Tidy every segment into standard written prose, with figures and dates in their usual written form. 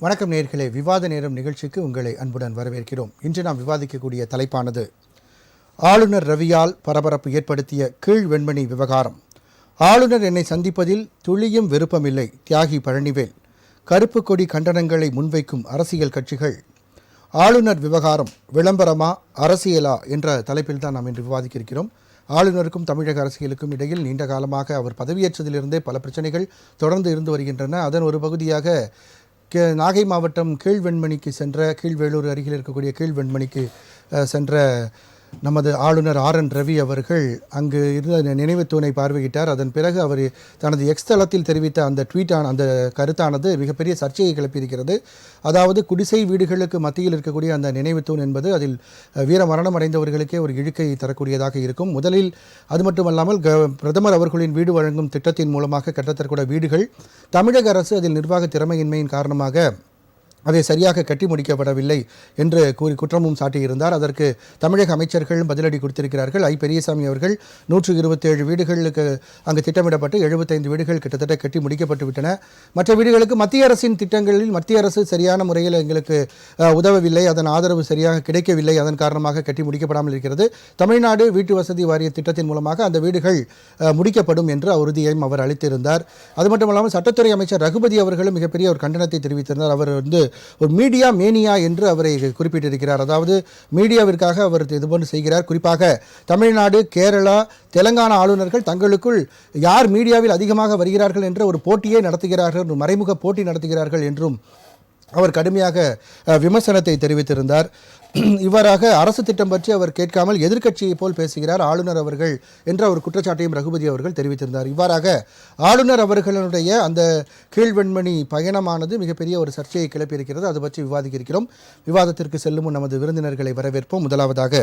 வணக்கம் நேயர்களே, விவாத நேரம் நிகழ்ச்சிக்கு உங்களை அன்புடன் வரவேற்கிறோம். இன்று நாம் விவாதிக்கக்கூடிய தலைப்பானது ஆளுநர் ரவியால் பரபரப்பு ஏற்படுத்திய கீழ் வெண்மணி விவகாரம். ஆளுநர் என்னை சந்திப்பதில் துளியும் விருப்பமில்லை, தியாகி பழனிவேல். கருப்பு கொடி கண்டனங்களை முன்வைக்கும் அரசியல் கட்சிகள். ஆளுநர் விவகாரம் விளம்பரமா அரசியலா என்ற தலைப்பில் தான் நாம் இன்று விவாதிக்க இருக்கிறோம். ஆளுநருக்கும் தமிழக அரசியலுக்கும் இடையில் நீண்ட காலமாக அவர் பதவியேற்றதிலிருந்தே பல பிரச்சனைகள் தொடர்ந்து இருந்து வருகின்றன. அதன் ஒரு பகுதியாக நாகை மாவட்டம் கீழ்வெண்மணிக்கு சென்ற, கீழ்வேளூர் அருகில் இருக்கக்கூடிய கீழ்வெண்மணிக்கு சென்ற நமது ஆளுநர் RN ரவி அவர்கள் அங்கு இருந்த நினைவு தூணை பார்வையிட்டார். அதன் பிறகு அவர் தனது எக்ஸ் தளத்தில் தெரிவித்த அந்த அந்த கருத்தானது மிகப்பெரிய சர்ச்சையை கிளப்பியிருக்கிறது. அதாவது குடிசை வீடுகளுக்கு மத்தியில் இருக்கக்கூடிய அந்த நினைவு தூண் என்பது அதில் வீர மரணம் அடைந்தவர்களுக்கே ஒரு இழுக்கை தரக்கூடியதாக இருக்கும். முதலில் அது மட்டுமல்லாமல் பிரதமர் அவர்களின் வீடு வழங்கும் திட்டத்தின் மூலமாக கட்டத்தற்கூட வீடுகள் தமிழக அரசு அதில் நிர்வாக திறமையின்மையின் காரணமாக அதை சரியாக கட்டி முடிக்கப்படவில்லை என்று கூறி குற்றமும் சாட்டியிருந்தார். அதற்கு தமிழக அமைச்சர்களும் பதிலடி கொடுத்திருக்கிறார்கள். பெரியசாமி அவர்கள் 127 வீடுகளுக்கு அங்கு திட்டமிடப்பட்டு 75 வீடுகள் கிட்டத்தட்ட கட்டி முடிக்கப்பட்டு விட்டன. மற்ற வீடுகளுக்கு மத்திய அரசின் திட்டங்களில் மத்திய அரசு சரியான முறையில் எங்களுக்கு உதவவில்லை, அதன் ஆதரவு சரியாக கிடைக்கவில்லை, அதன் காரணமாக கட்டி முடிக்கப்படாமல் இருக்கிறது. தமிழ்நாடு வீட்டு வசதி வாரிய திட்டத்தின் மூலமாக அந்த வீடுகள் முடிக்கப்படும் என்று உறுதியையும் அவர் அளித்திருந்தார். அது மட்டுமல்லாமல் சட்டத்துறை அமைச்சர் ரகுபதி அவர்களும் மிகப்பெரிய ஒரு கண்டனத்தை தெரிவித்திருந்தார். அவர் ஒரு மீடியா மேனியா என்று அவரை குறிப்பிட்டிருக்கிறார். அதாவது மீடியாவிற்காக அவர் இதுபோன்று செய்கிறார். குறிப்பாக தமிழ்நாடு, கேரளா, தெலங்கானா ஆளுநர்கள் தங்களுக்குள் யார் மீடியாவில் அதிகமாக வருகிறார்கள் என்ற ஒரு போட்டியை நடத்துகிறார்கள், ஒரு மறைமுக போட்டி நடத்துகிறார்கள் என்றும் அவர் கடுமையாக விமர்சனத்தை தெரிவித்திருந்தார். இவ்வாறாக அரசு திட்டம் பற்றி அவர் கேட்காமல் எதிர்க்கட்சியை போல் பேசுகிறார் ஆளுநர் அவர்கள் என்ற ஒரு குற்றச்சாட்டையும் ரகுபதி அவர்கள் தெரிவித்திருந்தார். இவ்வாறாக ஆளுநர் அவர்களுடைய அந்த கீழ்வெண்மணி பயணமானது மிகப்பெரிய ஒரு சர்ச்சையை கிளப்பியிருக்கிறது. அது பற்றி விவாதிக்க இருக்கிறோம். விவாதத்திற்கு செல்லும் முன் நமது விருந்தினர்களை வரவேற்போம். முதலாவதாக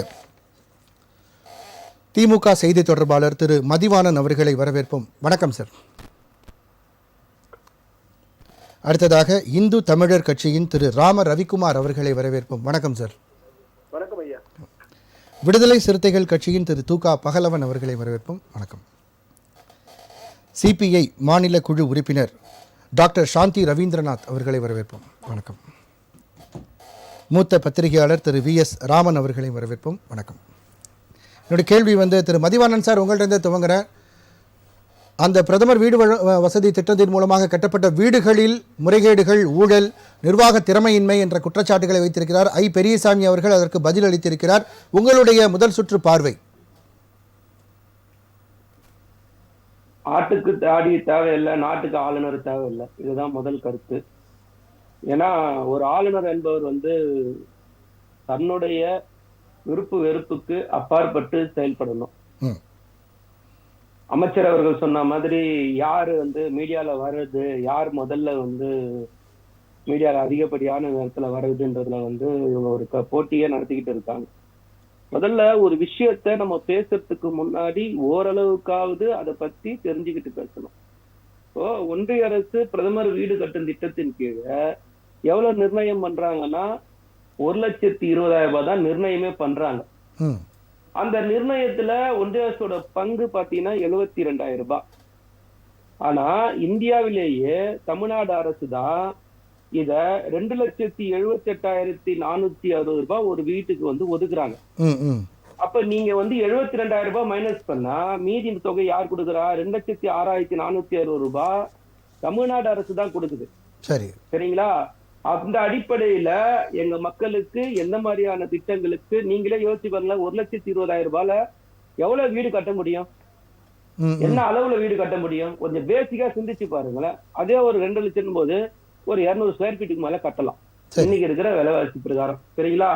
திமுக செய்தி தொடர்பாளர் திரு மதிவாணன் அவர்களை வரவேற்போம். வணக்கம் சார். அடுத்ததாக இந்து தமிழர் கட்சியின் திரு ராம ரவிக்குமார் அவர்களை வரவேற்போம். வணக்கம் சார். வணக்கம் ஐயா. விடுதலை சிறுத்தைகள் கட்சியின் திரு தூகா பகலவன் அவர்களை வரவேற்போம். வணக்கம். சிபிஐ மாநில குழு உறுப்பினர் டாக்டர் சாந்தி ரவீந்திரநாத் அவர்களை வரவேற்போம். வணக்கம். மூத்த பத்திரிகையாளர் திரு VS ராமன் அவர்களை வரவேற்போம். வணக்கம். என்னுடைய கேள்வி திரு மதிவாணன் சார், உங்கள்கிட்ட துவங்குறேன். அந்த பிரதமர் வீடு வசதி திட்டத்தின் மூலமாக கட்டப்பட்ட வீடுகளில் முறைகேடுகள், ஊழல், நிர்வாக திறமையின்மை என்ற குற்றச்சாட்டுகளை வைத்திருக்கிறார் பெரியசாமி அவர்கள். அதற்கு பதில் அளித்திருக்கிறார். உங்களுடைய முதல் சுற்று பார்வை? ஆட்டுக்கு தாடி தேவையில்லை, நாட்டுக்கு ஆளுநர் தேவையில்லை, இதுதான் முதல் கருத்து. ஏன்னா ஒரு ஆளுநர் என்பவர் தன்னுடைய விருப்பு வெறுப்புக்கு அப்பாற்பட்டு செயல்படணும். அமைச்சர் அவர்கள் சொன்ன மாதிரி யாரு மீடியால வர்றது, யார் முதல்ல மீடியால அதிகப்படியான நேரத்துல வர்றதுன்றதுல இவங்க ஒரு போட்டியே நடத்திக்கிட்டு இருக்காங்க. முதல்ல ஒரு விஷயத்த நம்ம பேசுறதுக்கு முன்னாடி ஓரளவுக்காவது அதை பத்தி தெரிஞ்சுக்கிட்டு பேசணும். இப்போ ஒன்றிய அரசு பிரதமர் வீடு கட்டும் திட்டத்தின் கீழே எவ்வளவு நிர்ணயம் பண்றாங்கன்னா 1,20,000 தான் நிர்ணயமே பண்றாங்க. அந்த நிர்ணயத்துல ஒன்றிய அரசோட பங்கு பாத்தீங்கன்னா 72,000. ஆனா இந்தியாவிலேயே தமிழ்நாடு அரசு தான் இத 2,78,460 ஒரு வீட்டுக்கு ஒதுக்குறாங்க. அப்ப நீங்க 72,000 மைனஸ் பண்ணா மீதி தொகை யார் கொடுக்குறா? 2,06,460 தமிழ்நாடு அரசு தான் கொடுக்குது. சரிங்களா? அந்த அடிப்படையில எங்க மக்களுக்கு எந்த மாதிரியான திட்டங்களுக்கு நீங்களே யோசிச்சு பாருங்களேன். 1,20,000 எவ்வளவு வீடு கட்ட முடியும்? என்ன அளவுல வீடு கட்ட முடியும்? கொஞ்சம் பேசிக்கா சிந்திச்சு பாருங்களேன். அதே ஒரு 2 லட்சம் போது ஒரு 200 ஸ்கொயர் ஃபீட்டுக்கு மேல கட்டலாம் இன்னைக்கு இருக்கிற விலைவாசி பிரகாரம். சரிங்களா?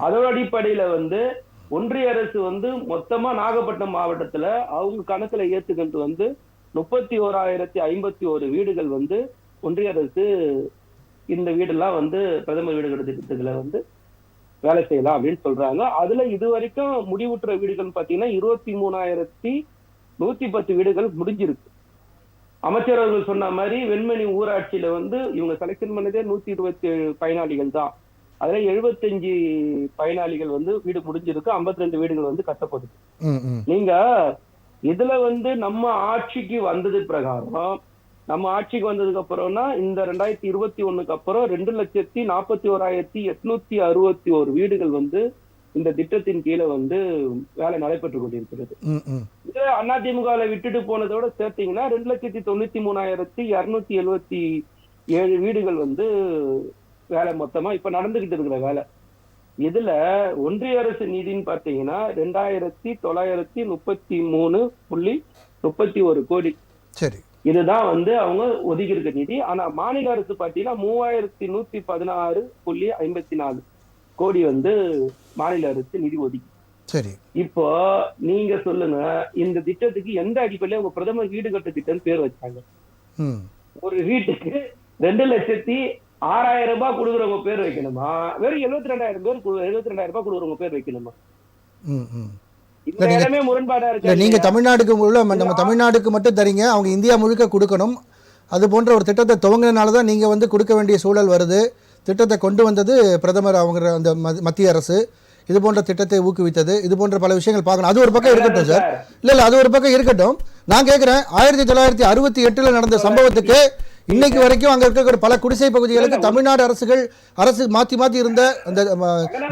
அதோட அடிப்படையில ஒன்றிய அரசு மொத்தமா நாகப்பட்டினம் மாவட்டத்துல அவங்க கணக்குல ஏத்துக்கிட்டு 31,051 வீடுகள் ஒன்றிய அரசு இந்த வீடெல்லாம் பிரதமர் வீடு கட்ட திட்டத்துல வேலை செய்யலாம் அப்படின்னு சொல்றாங்க. அதுல இது வரைக்கும் முடிவுற்ற வீடுகள் பாத்தீங்கன்னா 23,110 வீடுகள் முடிஞ்சிருக்கு. அமைச்சர் அவர்கள் சொன்ன மாதிரி வெண்மணி ஊராட்சியில இவங்க செலக்ஷன் பண்ணதே 127 பயனாளிகள் தான். அதுல 75 பயனாளிகள் வீடு முடிஞ்சிருக்கு, 52 வீடுகள் கட்டப்படுது. நீங்க இதுல நம்ம ஆட்சிக்கு வந்தது பிரகாரம் நம்ம ஆட்சிக்கு வந்ததுக்கு அப்புறம்னா இந்த 2021 அப்புறம் 2,41,861 வீடுகள் வந்து இந்த திட்டத்தின் கீழே வந்து வேலை நடைபெற்று கொண்டிருக்கிறது. இது அதிமுக விட்டுட்டு போனதோட சேர்த்தீங்கன்னா 2,93,277 வீடுகள் வந்து வேலை மொத்தமா இப்ப நடந்துகிட்டு இருக்கிற வேலை. இதுல ஒன்றிய அரசு நிதின்னு பாத்தீங்கன்னா 2,933.31 கோடி. சரி, இதுதான் வந்து அவங்க ஒதுக்கி இருக்க நிதி. ஆனா மாநில அரசு பாத்தீங்கன்னா 3,116.54 கோடி வந்து மாநில அரசு நிதி ஒதுக்கி. சரி, இப்போ நீங்க சொல்லுங்க, இந்த திட்டத்துக்கு எந்த அடிப்படையில உங்க பிரதமர் வீடு கட்டு திட்டம் பேர் வச்சாங்க? ஒரு வீட்டுக்கு 2,06,000 ரூபாய் கொடுக்குறவங்க பேர் வைக்கணுமா, வெறும் 72,000 ரூபாய் கொடுக்குறவங்க பேர் வைக்கணுமா? இந்த இடமே முரண்பாடா இருக்கு. நீங்க தமிழ்நாடுக்கு நம்ம தமிழ்நாடுக்கு மட்டும் தரீங்க, அவங்க இந்தியா முழுக்க கொடுக்கணும். அது போன்ற ஒரு திட்டத்தை துவங்கினால தான் நீங்க வந்து கொடுக்க வேண்டிய சூழல் வருது. திட்டத்தை கொண்டு வந்தது பிரதமர், அவங்க அந்த மத்திய அரசு இது போன்ற திட்டத்தை ஊக்குவித்தது. இது போன்ற பல விஷயங்கள் பார்க்கணும். அது ஒரு பக்கம் இருக்கட்டும் சார். இல்ல அது ஒரு பக்கம் இருக்கட்டும். நான் கேட்கிறேன், 1968 நடந்த சம்பவத்துக்கு இன்னைக்கு வரைக்கும் அங்க இருக்கிற பல குடிசை பகுதிகளுக்கு தமிழ்நாடு அரசு மாத்தி இருந்த அந்த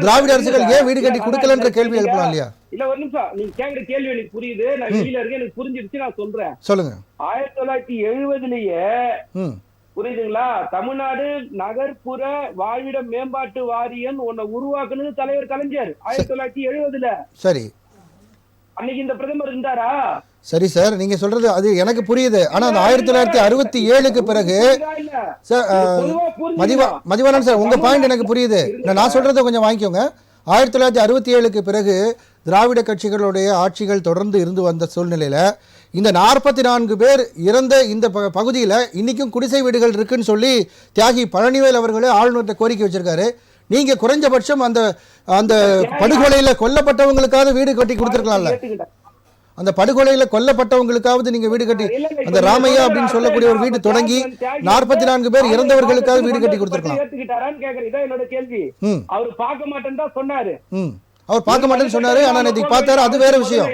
திராவிட அரசுகள் ஏன் வீடு கட்டி கொடுக்கலன்ற கேள்வி எழுப்பலாம் இல்லையா? இல்ல ஒரு நிமிஷம், நீங்க கேக்குற கேள்வி எனக்கு புரியுது. நான் வெளியில இருக்கேன், எனக்கு புரிஞ்சிருச்சு, நான் சொல்றேன். சொல்லுங்க. 1970 புரியுதுங்களா, தமிழ்நாடு நகர்ப்புற வாழ்விட மேம்பாட்டு வாரியம் ஒன்ன உருவாக்குனது தலைவர் கலைஞர் 1970. சரி, அன்னைக்கு இந்த பிரதமர் இருந்தாரா? சரி சார், நீங்க சொல்றது அது எனக்கு புரியுது. ஆனா அந்த 1967க்கு பிறகு மதிவானன் சார், உங்க பாயிண்ட் எனக்கு புரியுது. நான் சொல்றதை கொஞ்சம் வாங்கிக்கோங்க. 1967க்கு பிறகு திராவிட கட்சிகளுடைய ஆட்சிகள் தொடர்ந்து இருந்து வந்த சூழ்நிலையில இந்த 44 பேர் இறந்த இந்த பகுதியில் இன்னைக்கும் குடிசை வீடுகள் இருக்குன்னு சொல்லி தியாகி பழனிவேல் அவர்களே ஆளுநர்கிட்ட கோரிக்கை வச்சிருக்காரு. நீங்க குறைஞ்சபட்சம் அந்த அந்த படுகொலையில கொல்லப்பட்டவங்களுக்காவது வீடு கட்டி கொடுத்துருக்கலாம்ல. அந்த படுகொலையில கொல்லப்பட்டவங்களுக்காவது நீங்க வீடு கட்டி, அந்த ராமையா அப்படின்னு சொல்லக்கூடிய ஒரு வீடு தொடங்கி 44 பேர் இறந்தவர்களுக்காவது வீடு கட்டி கொடுத்துருக்கலாம். என்னோட கேள்வி. அவர் பார்க்க மாட்டேன்னு தான் சொன்னாரு. அவர் பார்க்க மாட்டேன்னு சொன்னாரு. ஆனா இன்னைக்கு பார்த்தாரு, அது வேற விஷயம்.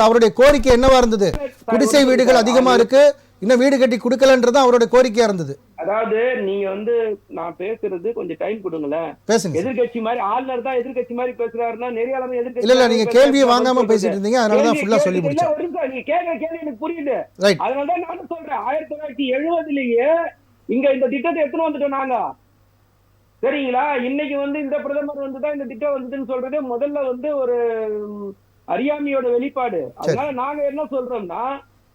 அவருடைய கோரிக்கை என்னவா இருந்தது? குடிசை வீடுகள் அதிகமா இருக்கு, இன்னும் வீடு கட்டி கொடுக்கலன்றது அவரோட கோரிக்கையா இருந்தது. அதாவது நீங்க வந்து நான் பேசுறது கொஞ்சம் டைம் கொடுங்களேன், பேசுங்க. எதிர்கட்சி மாதிரி ஆளுநர் தான் எதிர்கட்சி மாதிரி பேசுறாருன்னா நிறைய எதிர்கட்சி இல்ல நீங்க கேள்வியை வாங்காம பேசிட்டு இருந்தீங்க, அதனாலதான் ஃபுல்லா சொல்லி முடிச்சேன். நீங்க கேட்கிற கேள்வி எனக்கு புரியுது, அதனாலதான் நானும் சொல்றேன். 1970 இங்க இந்த திட்டத்தை எடுத்துன்னு வந்துட்டோம் நாங்க, சரிங்களா? இன்னைக்கு வந்து இந்த பிரதமர் வந்துதான் இந்த திட்டம் வந்ததுன்னு சொல்றது முதல்ல வந்து ஒரு அறியாமையோட வெளிப்பாடு. அதனால நாங்க என்ன சொல்றோம்னா,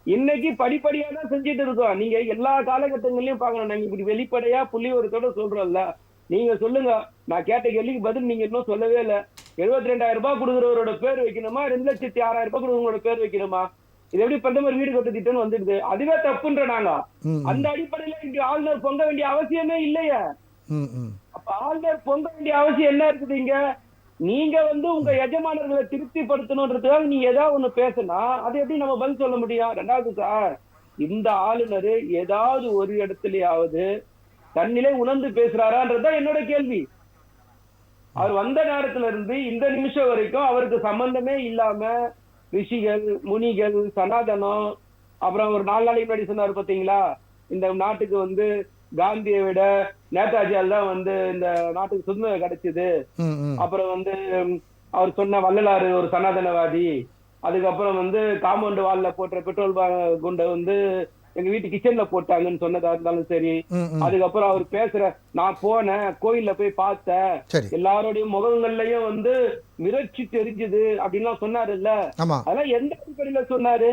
இன்னைக்கு படிப்படியா தான் செஞ்சுட்டு இருக்கோம். நீங்க எல்லா காலகட்டங்களையும் பாக்கணும். நாங்க இப்படி வெளிப்படையா புள்ளிவிவரத்தோட சொல்றோம்ல. நீங்க சொல்லுங்க, நான் கேட்ட கேள்விக்கு பதில் நீங்க இன்னும் சொல்லவே இல்ல. 72,000 ரூபாய் கொடுக்குறவரோட பேர் வைக்கணுமா, 2,06,000 ரூபாய் கொடுக்குறவங்களோட பேர் வைக்கணுமா? இது எப்படி பிரதமர் வீடு கட்டு திட்டம்னு வந்துடுது? அதுவே தப்புன்ற நாங்க. அந்த அடிப்படையில இங்க ஆளுநர் பொங்க வேண்டிய அவசியமே இல்லையே. அப்ப ஆளுநர் பொங்க வேண்டிய அவசியம் என்ன இருக்குது இங்க? நீங்க வந்து உங்க எஜமானர்களை திருப்திப்படுத்தணும்ன்றதுக்காக நீங்க ஏதாவது ஒண்ணு பேசினா அது எப்படி நம்ம பதில் சொல்ல முடியும்? ரெண்டாவது சார், இந்த ஆளுநர் ஏதாவது ஒரு இடத்துலயாவது தன்னிலை உணர்ந்து பேசுறாரான்றதுதான் என்னோட கேள்வி. அவர் வந்த நேரத்துல இருந்து இந்த நிமிஷம் வரைக்கும் அவருக்கு சம்பந்தமே இல்லாம ரிஷிகள், முனிகள், சனாதனம், அப்புறம் ஒரு 4 நாளைக்கு முன்னாடி சொன்னாரு பாத்தீங்களா, இந்த நாட்டுக்கு வந்து காந்தியை விட நேதாஜியால் தான் வந்து இந்த நாட்டுக்கு சுதந்திரம் கிடைச்சது. அப்புறம் வந்து அவர் சொன்ன வள்ளலாறு ஒரு சனாதனவாதி. அதுக்கப்புறம் வந்து காம்பவுண்ட் வால்ல போட்ட பெட்ரோல் குண்டை வந்து எங்க வீட்டு கிச்சன்ல போட்டாங்கன்னு சொன்னதா இருந்தாலும் சரி. அதுக்கப்புறம் அவர் பேசுற, நான் போனேன் கோயில்ல போய் பார்த்தேன், எல்லாருடைய முகங்கள்லயும் வந்து மிரட்சி தெரிஞ்சுது அப்படின்லாம் சொன்னாரு இல்ல. அதெல்லாம் எந்த அடிப்படையில சொன்னாரு?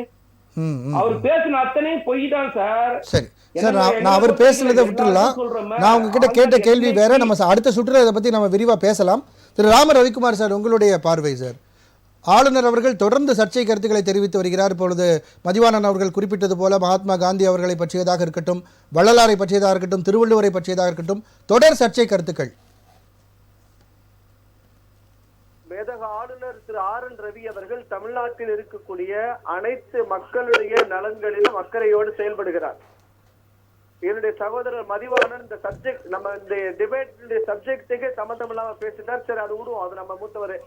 அவர் பேசின அத்தனையும் பொய் தான் சார். சரி சார், நான் அவர் பேசுனதை விட்டுடலாம். நான் உங்ககிட்ட கேட்ட கேள்வி வேற. நம்ம அடுத்த சுற்றுலா இதை பத்தி நம்ம விரிவா பேசலாம். திரு ராம ரவிக்குமார் சார், உங்களுடைய பார்வை சார். ஆளுநர் அவர்கள் தொடர்ந்து சர்ச்சை கருத்துக்களை தெரிவித்து வருகிறார். இப்பொழுது மதிவாணன் அவர்கள் குறிப்பிட்டது போல மகாத்மா காந்தி அவர்களை பற்றியதாக இருக்கட்டும், வள்ளலாரை பற்றியதாக இருக்கட்டும், திருவள்ளுவரை பற்றியதாக இருக்கட்டும், தொடர் சர்ச்சை கருத்துக்கள். மேதக ஆளுநர் திரு RN ரவி அவர்கள் தமிழ்நாட்டில் இருக்கக்கூடிய அனைத்து மக்களுடைய நலன்களிலும் அக்கறையோடு செயல்படுகிறார். என்னுடைய சகோதரர் மதிவாணன் இந்த சப்ஜெக்ட், நம்ம இந்த டிபேட் சப்ஜெக்டுக்கு சம்பந்தம் இல்லாம பேசிட்டார். சரி, அது விடுவோம், அது நம்ம மூத்தவர்.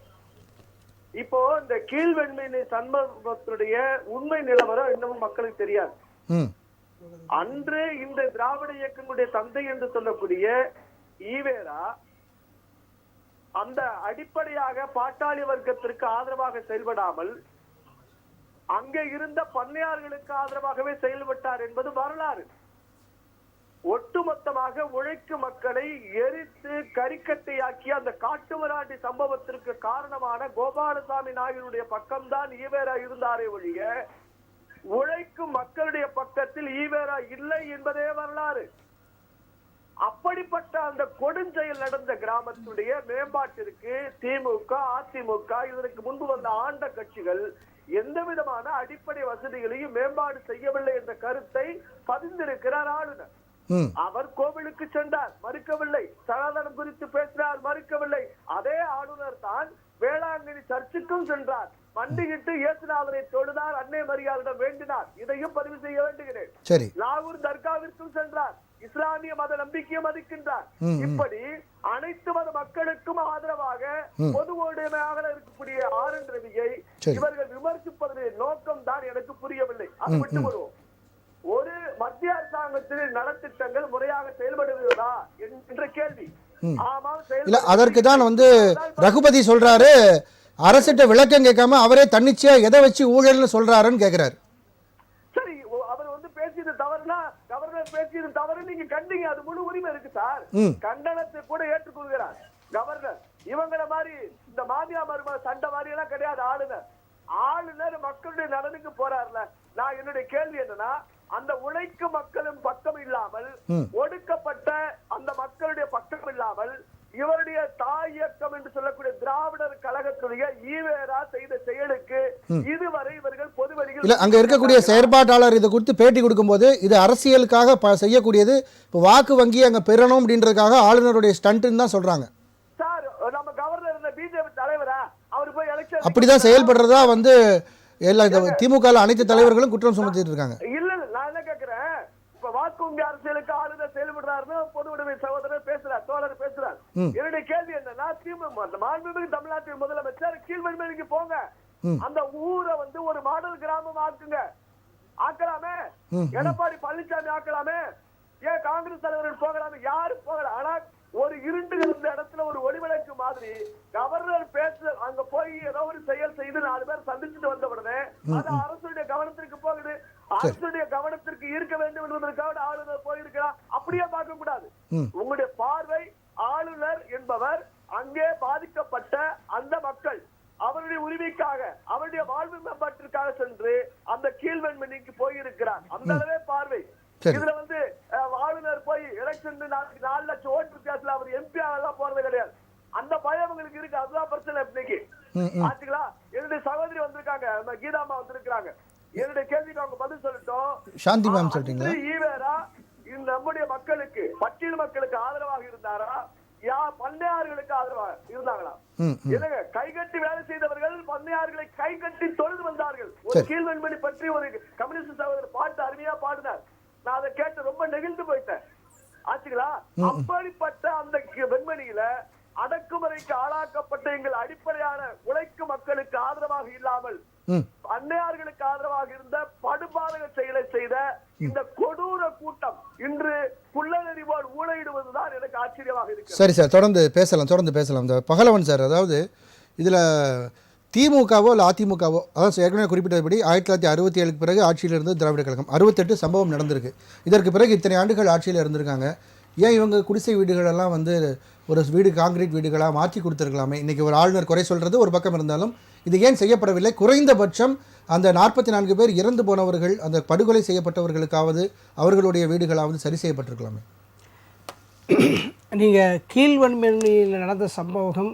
இப்போ இந்த கீழ்வெண்மை சம்பவத்துடைய உண்மை நிலவரம் இன்னமும் மக்களுக்கு தெரியாது. அன்று இந்த திராவிட இயக்கங்களுடைய தந்தை என்று சொல்லக்கூடிய ஈவேரா அந்த அடிப்படையாக பாட்டாளி வர்க்கத்திற்கு ஆதரவாக செயல்படாமல் அங்கே இருந்த பண்ணையார்களுக்கு ஆதரவாகவே செயல்பட்டார் என்பது வரலாறு. ஒட்டுமொத்தமாக உழைக்கும் மக்களை எரித்து கரிக்கட்டையாக்கிய அந்த காட்டுமராண்டி சம்பவத்திற்கு காரணமான கோபாலசாமி நாயுடைய பக்கம்தான் ஈவேரா இருந்தாரே ஒழிய உழைக்கும் மக்களுடைய பக்கத்தில் ஈவேரா இல்லை என்பதே வரலாறு. அப்படிப்பட்ட அந்த கொடுஞ்செயல் நடந்த கிராமத்துடைய மேம்பாட்டிற்கு திமுக, அதிமுக, இதற்கு முன்பு வந்த ஆண்ட கட்சிகள் எந்த விதமான அடிப்படை வசதிகளையும் மேம்பாடு செய்யவில்லை என்ற கருத்தை பதிந்திருக்கிறார் ஆளுநர். அவர் கோவிலுக்கு சென்றார், மறுக்கவில்லை. சனாதனம் குறித்து பேசினார், மறுக்கவில்லை. அதே ஆளுநர் தான் வேளாங்கண்ணி சர்ச்சுக்கும் சென்றார், மண்டியிட்டு இயேசுநாதரை தொழுதார், அன்னை மரியாதையிடம் வேண்டினார். இதையும் பதிவு செய்ய வேண்டுகிறேன். லாகூர் தர்காவிற்கும் சென்றார், இஸ்லாமிய மத நம்பிக்கையை மதிக்கின்றார். இப்படி அனைத்து மத மக்களுக்கும் ஆதரவாக பொது உடைமையாக இருக்கக்கூடிய ஆர்.என். ரவியை இவர்கள் விமர்சிப்பதன் நோக்கம் தான் எனக்கு புரியவில்லை. அது விட்டு வருவோம். ஒரு மத்திய அரசாங்கத்தின் நலத்திட்டங்கள் முறையாக செயல்படுகிறதா என்ற கேள்வி. அதற்கு தான் ரகுபதி சொல்றாரு, அரசிட்ட விளக்கம் கேட்காம அவரே தன்னிச்சையா எதை வச்சு ஊழல்னு சொல்றாருன்னு கேக்குறாரு. சரி, அவர் பேசியது தவறுனா கவர்னர் பேசியது தவறு நீங்க கண்டீங்க, அது முழு உரிமை இருக்கு சார். கண்டனத்தை கூட ஏற்றுக்கொள்கிறார் கவர்னர். இவங்கள மாதிரி இந்த மாமியா மருமக சண்டை மாதிரி எல்லாம் கிடையாது ஆளுநர். ஆளுநர் மக்களுடைய நலனுக்கு போறாருல. நான் என்னுடைய கேள்வி என்னன்னா, அந்த உழைக்கும் மக்களின் பக்கம் இல்லாமல், ஒடுக்கப்பட்ட அந்த மக்களுடைய பக்கம் இல்லாமல், இவருடைய தாய் இயக்கம் என்று சொல்லக்கூடிய திராவிடர் கழகத்துடைய ஈவேரா செய்த செயலுக்கு இதுவரை இவர்கள் பொதுவெளியில் அங்க இருக்கக்கூடிய செயற்பாட்டாளர் இதை குறித்து பேட்டி கொடுக்கும் போது இது அரசியலுக்காக செய்யக்கூடியது, இப்போ வாக்கு வங்கி அங்க பெறணும் அப்படின்றதுக்காக ஆளுநருடைய ஸ்டண்ட்னு தான் சொல்றாங்க. சார், நம்ம கவர்னர் இருந்த பிஜேபி தலைவரா அவர் போய் எலெக்ஷன் அப்படிதான் செயல்படுறதா எல்லா திமுக அனைத்து தலைவர்களும் குற்றம் சுமத்திட்டு இருக்காங்க. இல்ல, நான் என்ன கேக்குறேன், இப்ப வாக்கு வங்கி அரசியலுக்கு ஆளுநர் செயல்படுறாருன்னு பொது உடைமை சகோதரர் பேசுறார், தோழர் பேசுறார். என்னுடைய கேள்வி என்னன்னா, மாண்புமிகு தமிழ்நாட்டின் முதலமைச்சர் கீழ்வெண்மணிக்கு போங்க, அந்த ஊரை ஒரு மாடல் கிராமம் ஆக்குங்க. ஆக்கலாமே, எடப்பாடி பழனிசாமி ஆக்கலாமே, ஏன் காங்கிரஸ் தலைவர்கள் போகலாமே, யாரு போகலாம். ஆனா ஒரு இருண்டு இருந்த இடத்துல ஒரு ஒளிவிளக்கு மாதிரி கவர்னர் பேச அங்க போய் ஏதோ ஒரு செயல் செய்து 4 பேர் சந்திச்சுட்டு வந்த உடனே அது அரசுடைய கவனத்திற்கு போகுது. அரசுடைய கவனத்திற்கு ஈர்க்க வேண்டும் என்பதற்காக ஆளுநர் போயிருக்கிறார். அப்படியே பார்க்க கூடாது. உங்களுடைய பார்வை, ஆளுநர் என்பவர் அங்கே பாதிக்கப்பட்ட அந்த மக்கள் அவருடைய உரிமைக்காக, அவருடைய வாழ்வு மேம்பாட்டிற்காக சென்று அந்த கீழ்வெண்மணிக்கு போயிருக்கிறார். அந்த அளவே பார்வை. இதுல ஆளுநர் போய் எலெக்ஷன் 4 லட்சம் ஓட்டு வித்தியாசத்துல அவர் எம்பி ஆகலாம் போறது கிடையாது. அந்த பயம் உங்களுக்கு இருக்கு. அதுதான் பிரச்சனை இன்னைக்கு. ஆச்சுங்களா? என்னுடைய சகோதரி வந்திருக்காங்க, கீதாமா வந்திருக்காங்க. என்னுடைய கேள்விக்கு அவங்க பதில் சொல்லட்டும். சாந்தி மேம் சொல்றீங்களா? ஈவேரா நம்முடைய மக்களுக்கு, பட்டியல் மக்களுக்கு ஆதரவாக இருந்தாரா, பண்ணையார்களுக்கு ஆதரவாக இருந்தாங்களா? கைகட்டி வேலை செய்தவர்கள் பண்ணையார்களை கைகட்டி தொழுது வந்தார்கள். ஒரு கீழ்வெண்மணி பற்றி ஒரு கம்யூனிஸ்ட் சகோதரர் பாட்டு அருமையா பாடினார். நான் அதை கேட்டு ரொம்ப நெகிழ்ந்து போயிட்டேன். ஆச்சுங்களா? அப்படிப்பட்ட அந்த வெண்மணியில அடக்குமுறைக்கு ஆளாக்கப்பட்ட எங்கள் அடிப்படையான உழைக்கும் மக்களுக்கு ஆதரவாக இல்லாமல் அன்னையார்களுக்கு ஆதரவாக இருந்த படுபாதக செயலை செய்த இந்த கொடூர கூட்டம் இன்று புல்லறிவோடு ஊழையிடுவதுதான் எனக்கு ஆச்சரியமாக இருக்கு. சரி சார், தொடர்ந்து பேசலாம். இந்த பகலவன் சார், அதாவது இதுல திமுகவோ இல்லை அதிமுகவோ, அதாவது ஏற்கனவே குறிப்பிட்டபடி 1967க்கு பிறகு ஆட்சியில் இருந்து திராவிட கழகம் 68 சம்பவம் நடந்திருக்கு. இதற்கு பிறகு இத்தனை ஆண்டுகள் ஆட்சியில் இருந்திருக்காங்க. ஏன் இவங்க குடிசை வீடுகளெல்லாம் ஒரு வீடு காங்கிரீட் வீடுகளாக மாற்றி கொடுத்துருக்கலாமே? இன்றைக்கி ஒரு ஆளுநர் குறை சொல்கிறது ஒரு பக்கம் இருந்தாலும் இது ஏன் செய்யப்படவில்லை? குறைந்தபட்சம் அந்த 44 பேர் இறந்து போனவர்கள், அந்த படுகொலை செய்யப்பட்டவர்களுக்காவது அவர்களுடைய வீடுகளாவது சரி செய்யப்பட்டிருக்கலாமே. நீங்கள் கீழ்வன்மையில் நடந்த சம்பவம்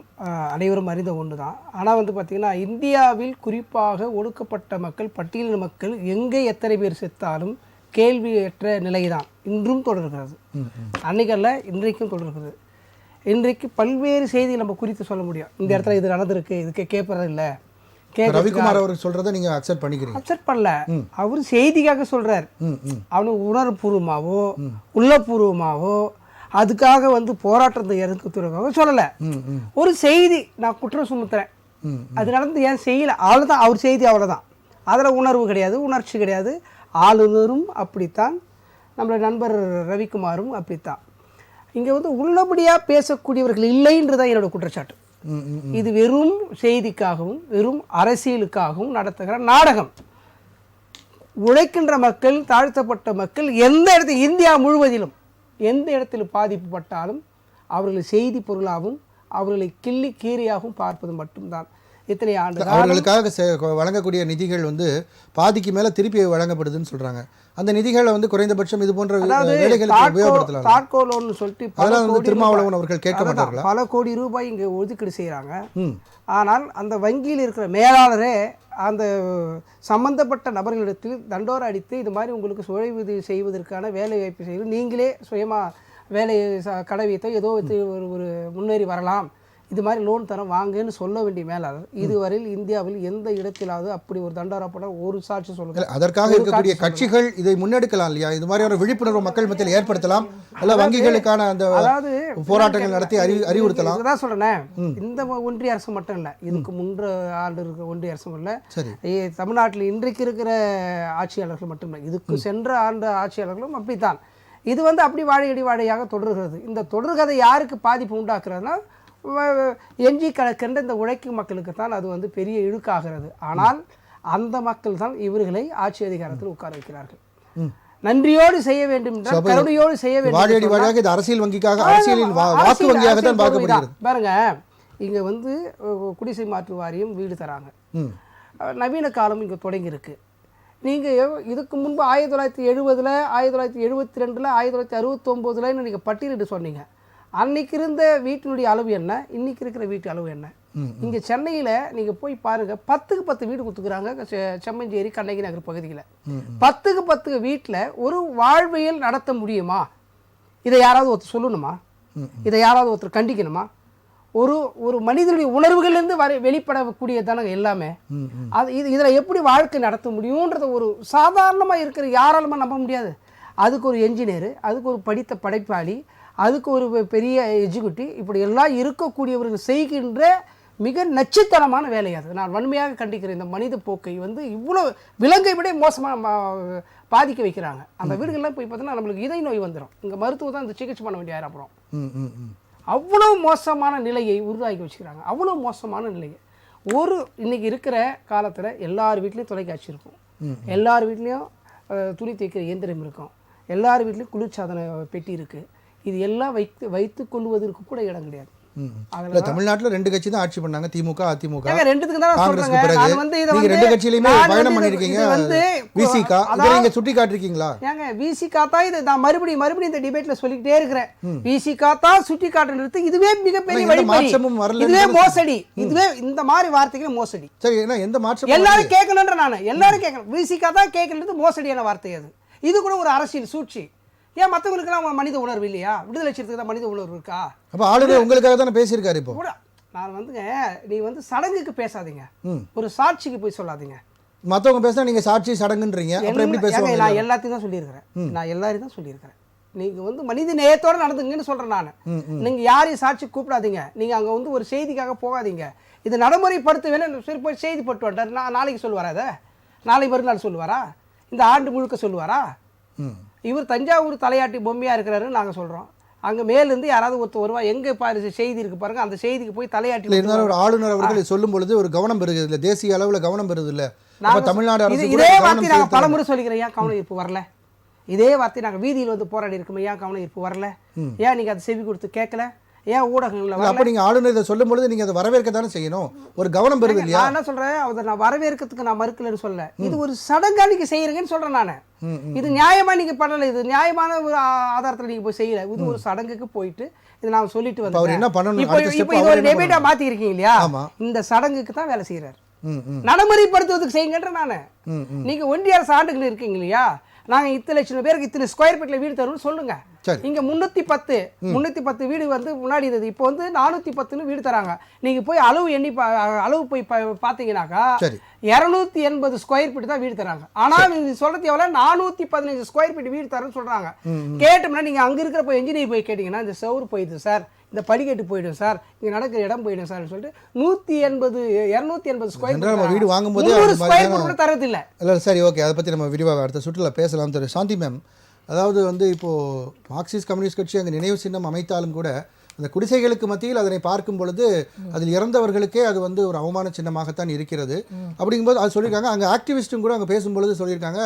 அனைவரும் அறிந்த ஒன்று தான். ஆனால் பார்த்திங்கன்னா, இந்தியாவில் குறிப்பாக ஒடுக்கப்பட்ட மக்கள், பட்டியலின மக்கள் எங்கே எத்தனை பேர் செத்தாலும் கேள்வியற்ற நிலை தான் இன்றும் தொடர்கிறது. அன்னைக்கல்ல, இன்றைக்கும் தொடர்கிறது. இன்றைக்கு பல்வேறு செய்திகள் நம்ம குறித்து சொல்ல முடியும். இந்த இடத்துல இது நடந்திருக்கு, இதுக்கு கேட்பறது இல்லை. ரவிக்குமார் அவர் சொல்றதை நீங்க அக்செப்ட் பண்ணிக்கிறீங்க? அக்செப்ட் பண்ணல. அவர் செய்திக்காக சொல்றார். அவனுக்கு உணர்வுபூர்வமாவோ உள்ளபூர்வமாவோ அதுக்காக போராட்டத்தை இறக்குறதுக்காக சொல்லலை. ஒரு செய்தி நான் குற்றம் சுமத்துறேன், அது நடந்து ஏன் செய்யலை, அவ்வளோதான். அவர் செய்தி அவ்வளோதான். அதில் உணர்வு கிடையாது, உணர்ச்சி கிடையாது. ஆளுநரும் அப்படித்தான், நம்மளோட நண்பர் ரவிக்குமாரும் அப்படித்தான். இங்கே வந்து உள்ளபடியாக பேசக்கூடியவர்கள் இல்லைன்றதான் என்னோட குற்றச்சாட்டு. இது வெறும் செய்திக்காகவும் வெறும் அரசியலுக்காகவும் நடத்துகிற நாடகம். உழைக்கின்ற மக்கள், தாழ்த்தப்பட்ட மக்கள் எந்த இடத்துல, இந்தியா முழுவதிலும் எந்த இடத்தில் பாதிப்புப்பட்டாலும் அவர்களை செய்தி பொருளாகவும் அவர்களை கிள்ளி கீரையாகவும் பார்ப்பது மட்டும்தான். இத்தனை ஆண்டு அவர்களுக்காக வழங்கக்கூடிய நிதிகள் வந்து பாதிக்கு மேலே திருப்பி வழங்கப்படுதுன்னு சொல்கிறாங்க. அந்த நிதிகளை வந்து குறைந்தபட்சம் இது போன்ற வேலைகளுக்கு உபயோகப்படுத்தலாம். தாட்கோலோன்னு சொல்லிட்டு திருமாவளவன் அவர்கள் கேட்க மாட்டார்களா? பல கோடி ரூபாய் இங்கே ஒதுக்கீடு செய்கிறாங்க. ஆனால் அந்த வங்கியில் இருக்கிற மேலாளரே அந்த சம்பந்தப்பட்ட நபர்களிடத்தில் தண்டோரை அடித்து இது மாதிரி உங்களுக்கு சுழற்சி செய்வதற்கான வேலை வாய்ப்பு செய்வது, நீங்களே சுயமாக வேலை கடை வைத்தோ ஏதோ வைத்து ஒரு முன்னேறி வரலாம், இது மாதிரி லோன் தரம் வாங்கன்னு சொல்ல வேண்டிய மேலாளர் இதுவரையில் இந்தியாவில் எந்த இடத்திலாவது அப்படி ஒரு தண்டோரா போட ஒரு சாட்சி சொல்லுங்க. அதற்காக இருக்கக்கூடிய கட்சிகள் இதை முன்னெடுக்கலாம் இல்லையா? இது மாதிரியான விழிப்புணர்வு மக்கள் மத்தியில் ஏற்படுத்தலாம், அல்ல வங்கிகளுக்கான அந்த அதாவது போராட்டங்கள் நடத்தி அறிவுறுத்தலாம். அதான் சொல்றேன், இந்த ஒன்றிய அரசு மட்டும் இல்லை, இதுக்கு முன்ற ஆண்டு இருக்கிற ஒன்றிய அரசும் இல்லை, தமிழ்நாட்டில் இன்றைக்கு இருக்கிற ஆட்சியாளர்கள் மட்டும் இல்லை, இதுக்கு சென்ற ஆண்டு ஆட்சியாளர்களும் அப்படித்தான். இது வந்து அப்படி வாழையடி வாழையாக தொடர்கிறது. இந்த தொடர்கதை யாருக்கு பாதிப்பு உண்டாக்குறதுனா எஞ்சி கிடக்கின்ற இந்த உழைக்கும் மக்களுக்கு தான் அது வந்து பெரிய இழுக்காகிறது. ஆனால் அந்த மக்கள் தான் இவர்களை ஆட்சி அதிகாரத்தில் உட்கார வைக்கிறார்கள். நன்றியோடு செய்ய வேண்டும் என்றால் கருணையோடு செய்ய வேண்டும். இது அரசியல் வங்கிக்காக, அரசியலின் வாக்கு வங்கியாக தான் பார்க்கப்படுகிறது. பாருங்க, இங்க வந்து குடிசை மாற்று வாரியம் வீடு தராங்க, நவீன காலம் இங்கே தொடங்கியிருக்கு. நீங்கள் இதுக்கு முன்பு 1970, 1972, 1969 நீங்கள் பட்டியலிட்டு சொன்னீங்க. அன்னைக்கு இருந்த வீட்டினுடைய அளவு என்ன, இன்னைக்கு இருக்கிற வீட்டு அளவு என்ன? இங்கே சென்னையில் நீங்கள் போய் பாருங்கள், 10க்கு 10 வீடு கொடுத்துக்கிறாங்க. செம்மஞ்சேரி, கண்ணகி நகர் பகுதியில் 10க்கு 10 வீட்டில் ஒரு வாழ்வியல் நடத்த முடியுமா? இதை யாராவது ஒருத்தர் சொல்லணுமா? இதை யாராவது ஒருத்தர் கண்டிக்கணுமா? ஒரு மனிதனுடைய உணர்வுகள்லேருந்து வெளிப்படக்கூடிய தானே எல்லாமே. அது இதில் எப்படி வாழ்க்கை நடத்த முடியுன்றத ஒரு சாதாரணமாக இருக்கிற யாராலுமே நம்ப முடியாது. அதுக்கு ஒரு என்ஜினியரு, அதுக்கு ஒரு படித்த படைப்பாளி, அதுக்கு ஒரு பெரிய எஜுகேட்டிவ், இப்படி எல்லாம் இருக்கக்கூடியவர்கள் செய்கின்ற மிக நச்சுத்தனமான வேலை அது. நான் வன்மையாக கண்டிக்கிறேன். இந்த மனித போக்கை வந்து இவ்வளோ விலங்கை விட மோசமாக பாதிக்க வைக்கிறாங்க. அந்த வீடுகள்லாம் போய் பார்த்தோன்னா நம்மளுக்கு இதய நோய் வந்துடும். இங்கே மருத்துவம் தான் இந்த சிகிச்சை பண்ண வேண்டிய அப்புறம் அவ்வளோ மோசமான நிலையை உருவாக்கி வச்சுக்கிறாங்க. அவ்வளோ மோசமான நிலையை இன்னைக்கு இருக்கிற காலத்தில் எல்லார் வீட்லேயும் தொலைக்காட்சி இருக்கும், எல்லார் வீட்லேயும் துணி தைக்கிற இயந்திரம் இருக்கும், எல்லார் வீட்லேயும் குளிர்சாதன பெட்டி இருக்குது. இது எல்லாம் வைத்து கொள்வதற்கு கூட இடம் கிடையாது. தமிழ்நாட்டில் 2 கட்சி தான் ஆட்சி பண்ணாங்க, திமுக, அதிமுக. ரெண்டுத்துக்கு தான் காங்கிரஸ்க்கு பிறகு நீங்க 2 கட்சியிலயுமே பயணம் பண்ணிருக்கீங்க. விசிகா இதை நீங்க சுட்டி காட்டிருக்கீங்களா? ஏங்க விசிகா தான் இது நான் மறுபடியும் இந்த டிபேட்ல சொல்லிக்கிட்டே இருக்கிறேன். விசிகா தான் சுட்டி காட்டுறது இதுவே மிகப்பெரிய வழிமுறை, இதுவே மோசடி, இதுவே இந்த மாதிரி வார்த்தைகள் மோசடி. சரி, எந்த மாற்றம் எல்லாரும் கேட்கணுன்ற நான் எல்லாரும் கேட்கணும். விசிகா தான் கேட்கறது மோசடியான வார்த்தை அது. இது கூட ஒரு அரசியல் சூழ்ச்சி. ஏன் மற்றவங்களுக்குலாம் மனித உணர்வு இல்லையா? விடுதலை சிறுத்தைக்கு தான் மனித உணர்வு இருக்கா? அப்போ ஆளுநர் உங்களுக்காக தானே பேசியிருக்காரு. இப்போ கூட நான் வந்துங்க, நீ வந்து சடங்குக்கு பேசாதீங்க, ஒரு சாட்சிக்கு போய் சொல்லாதீங்க. மற்றவங்க பேசினா நீங்கள் சாட்சி சடங்குன்றீங்க, அப்புறம் எப்படி பேசுவாங்க? நான் எல்லாத்தையும் தான் சொல்லியிருக்கிறேன். நீங்கள் வந்து மனித நேயத்தோடு நடந்துங்கன்னு சொல்கிறேன் நான். நீங்கள் யாரையும் சாட்சி கூப்பிடாதீங்க, நீங்கள் அங்கே வந்து ஒரு செய்திக்காக போகாதீங்க. இது நடைமுறைப்படுத்த வேணும். சரி, போய் செய்தி போட்டு வந்துட்டார், நாளைக்கு சொல்லுவாரா? அதை நாளை மறுநாள் சொல்லுவாரா? இந்த ஆண்டு முழுக்க சொல்லுவாரா? இவர் தஞ்சாவூர் தலையாட்டி பொம்மையாக இருக்கிறாருன்னு நாங்கள் சொல்கிறோம். அங்கே மேலேருந்து யாராவது ஒருத்தர் வருவா, எங்கே பாரு செய்தி இருக்குது பாருங்க, அந்த செய்திக்கு போய் தலையாட்டி. இருந்தாலும் ஒரு ஆளுநர் அவர்கள் சொல்லும் பொழுது ஒரு கவனம் பெறுகிறது இல்லை, தேசிய அளவில் கவனம் பெறுது இல்லை. தமிழ்நாடு அரசு இதே வார்த்தை நாங்கள் பலமுறை சொல்லிக்கிறேன். ஏன் கவன ஈர்ப்பு வரல? இதே வார்த்தை நாங்கள் வீதியில் வந்து போராடி இருக்கோம், ஏன் கவன ஈர்ப்பு வரல? ஏன் நீங்கள் அதை செவி கொடுத்து கேட்கல? ஏன் ஊடகங்களில்? அப்போ நீங்கள் ஆளுநர் இதை சொல்லும் பொழுது நீங்கள் அதை வரவேற்க தானே செய்யணும், ஒரு கவனம் பெறுது இல்லையா? நான் என்ன சொல்கிறேன், அதை நான் வரவேற்கிறதுக்கு நான் மறுக்கலன்னு சொல்ல, இது ஒரு சடங்காக நீங்கள் செய்கிறீங்கன்னு சொல்கிறேன் நான். இது நியாயமாக நீங்கள் பண்ணலை, இது நியாயமான ஒரு ஆதாரத்தில் நீங்கள் போய் செய்யலை. இது ஒரு சடங்குக்கு போயிட்டு இதை நான் சொல்லிட்டு வந்து அவர் என்ன பண்ணணும், இப்போ இது ஒரு டெபேட்டாக மாற்றிருக்கீங்க இல்லையா? இந்த சடங்குக்கு தான் வேலை செய்கிறார். நடைமுறைப்படுத்துவதற்கு செய்யுங்கன்ற நான். நீங்கள் ஒன்றிய அரசு ஆண்டுகள் இருக்கீங்க இல்லையா? நாங்கள் இத்தனை லட்சம் பேருக்கு இத்தனை ஸ்கொயர் ஃபீட்டில் வீடு தரும்னு சொல்லுங்கள். இங்கே 310 வீடு வந்து முன்னாடி இருந்தது, இப்போ வந்து 410 வீடு தராங்க. நீங்கள் போய் அளவு போய் பார்த்தீங்கன்னாக்கா 280 ஸ்கொயர் ஃபீட் தான் வீடு தராங்க. ஆனால் நீங்கள் சொல்கிறது எவ்வளோ? 415 ஸ்கொயர் ஃபீட் வீடு தரேன்னு சொல்கிறாங்க. கேட்டோம்னா நீங்கள் அங்கே இருக்கிற போய் இன்ஜினியர் போய் கேட்டிங்கன்னா இந்த செவுறு போயிடுது சார், இந்த படிக்கட்டு போயிடும் சார், இங்கே நடக்கிற இடம் போயிடும் சார் சொல்லிட்டு 280 ஸ்கொயர் ஃபீட் வீடு வாங்கும்போது ஸ்கொயர் ஃபீட் கூட தரதில்லை. இல்லை. சரி, ஓகே, அதை பற்றி நம்ம விரிவாக அடுத்த சுற்றுலா பேசலாம். சாந்தி மேம், அதாவது வந்து இப்போது மார்க்சிஸ்ட் கம்யூனிஸ்ட் கட்சி அங்கே நினைவு சின்னம் அமைத்தாலும் கூட அந்த குடிசைகளுக்கு மத்தியில் அதனை பார்க்கும் பொழுது அதில் இறந்தவர்களுக்கே அது வந்து ஒரு அவமான சின்னமாகத்தான் இருக்கிறது. அப்படிங்கும்போது அது சொல்லியிருக்காங்க. அங்கே ஆக்டிவிஸ்ட்டும் கூட அங்கே பேசும்பொழுது சொல்லியிருக்காங்க,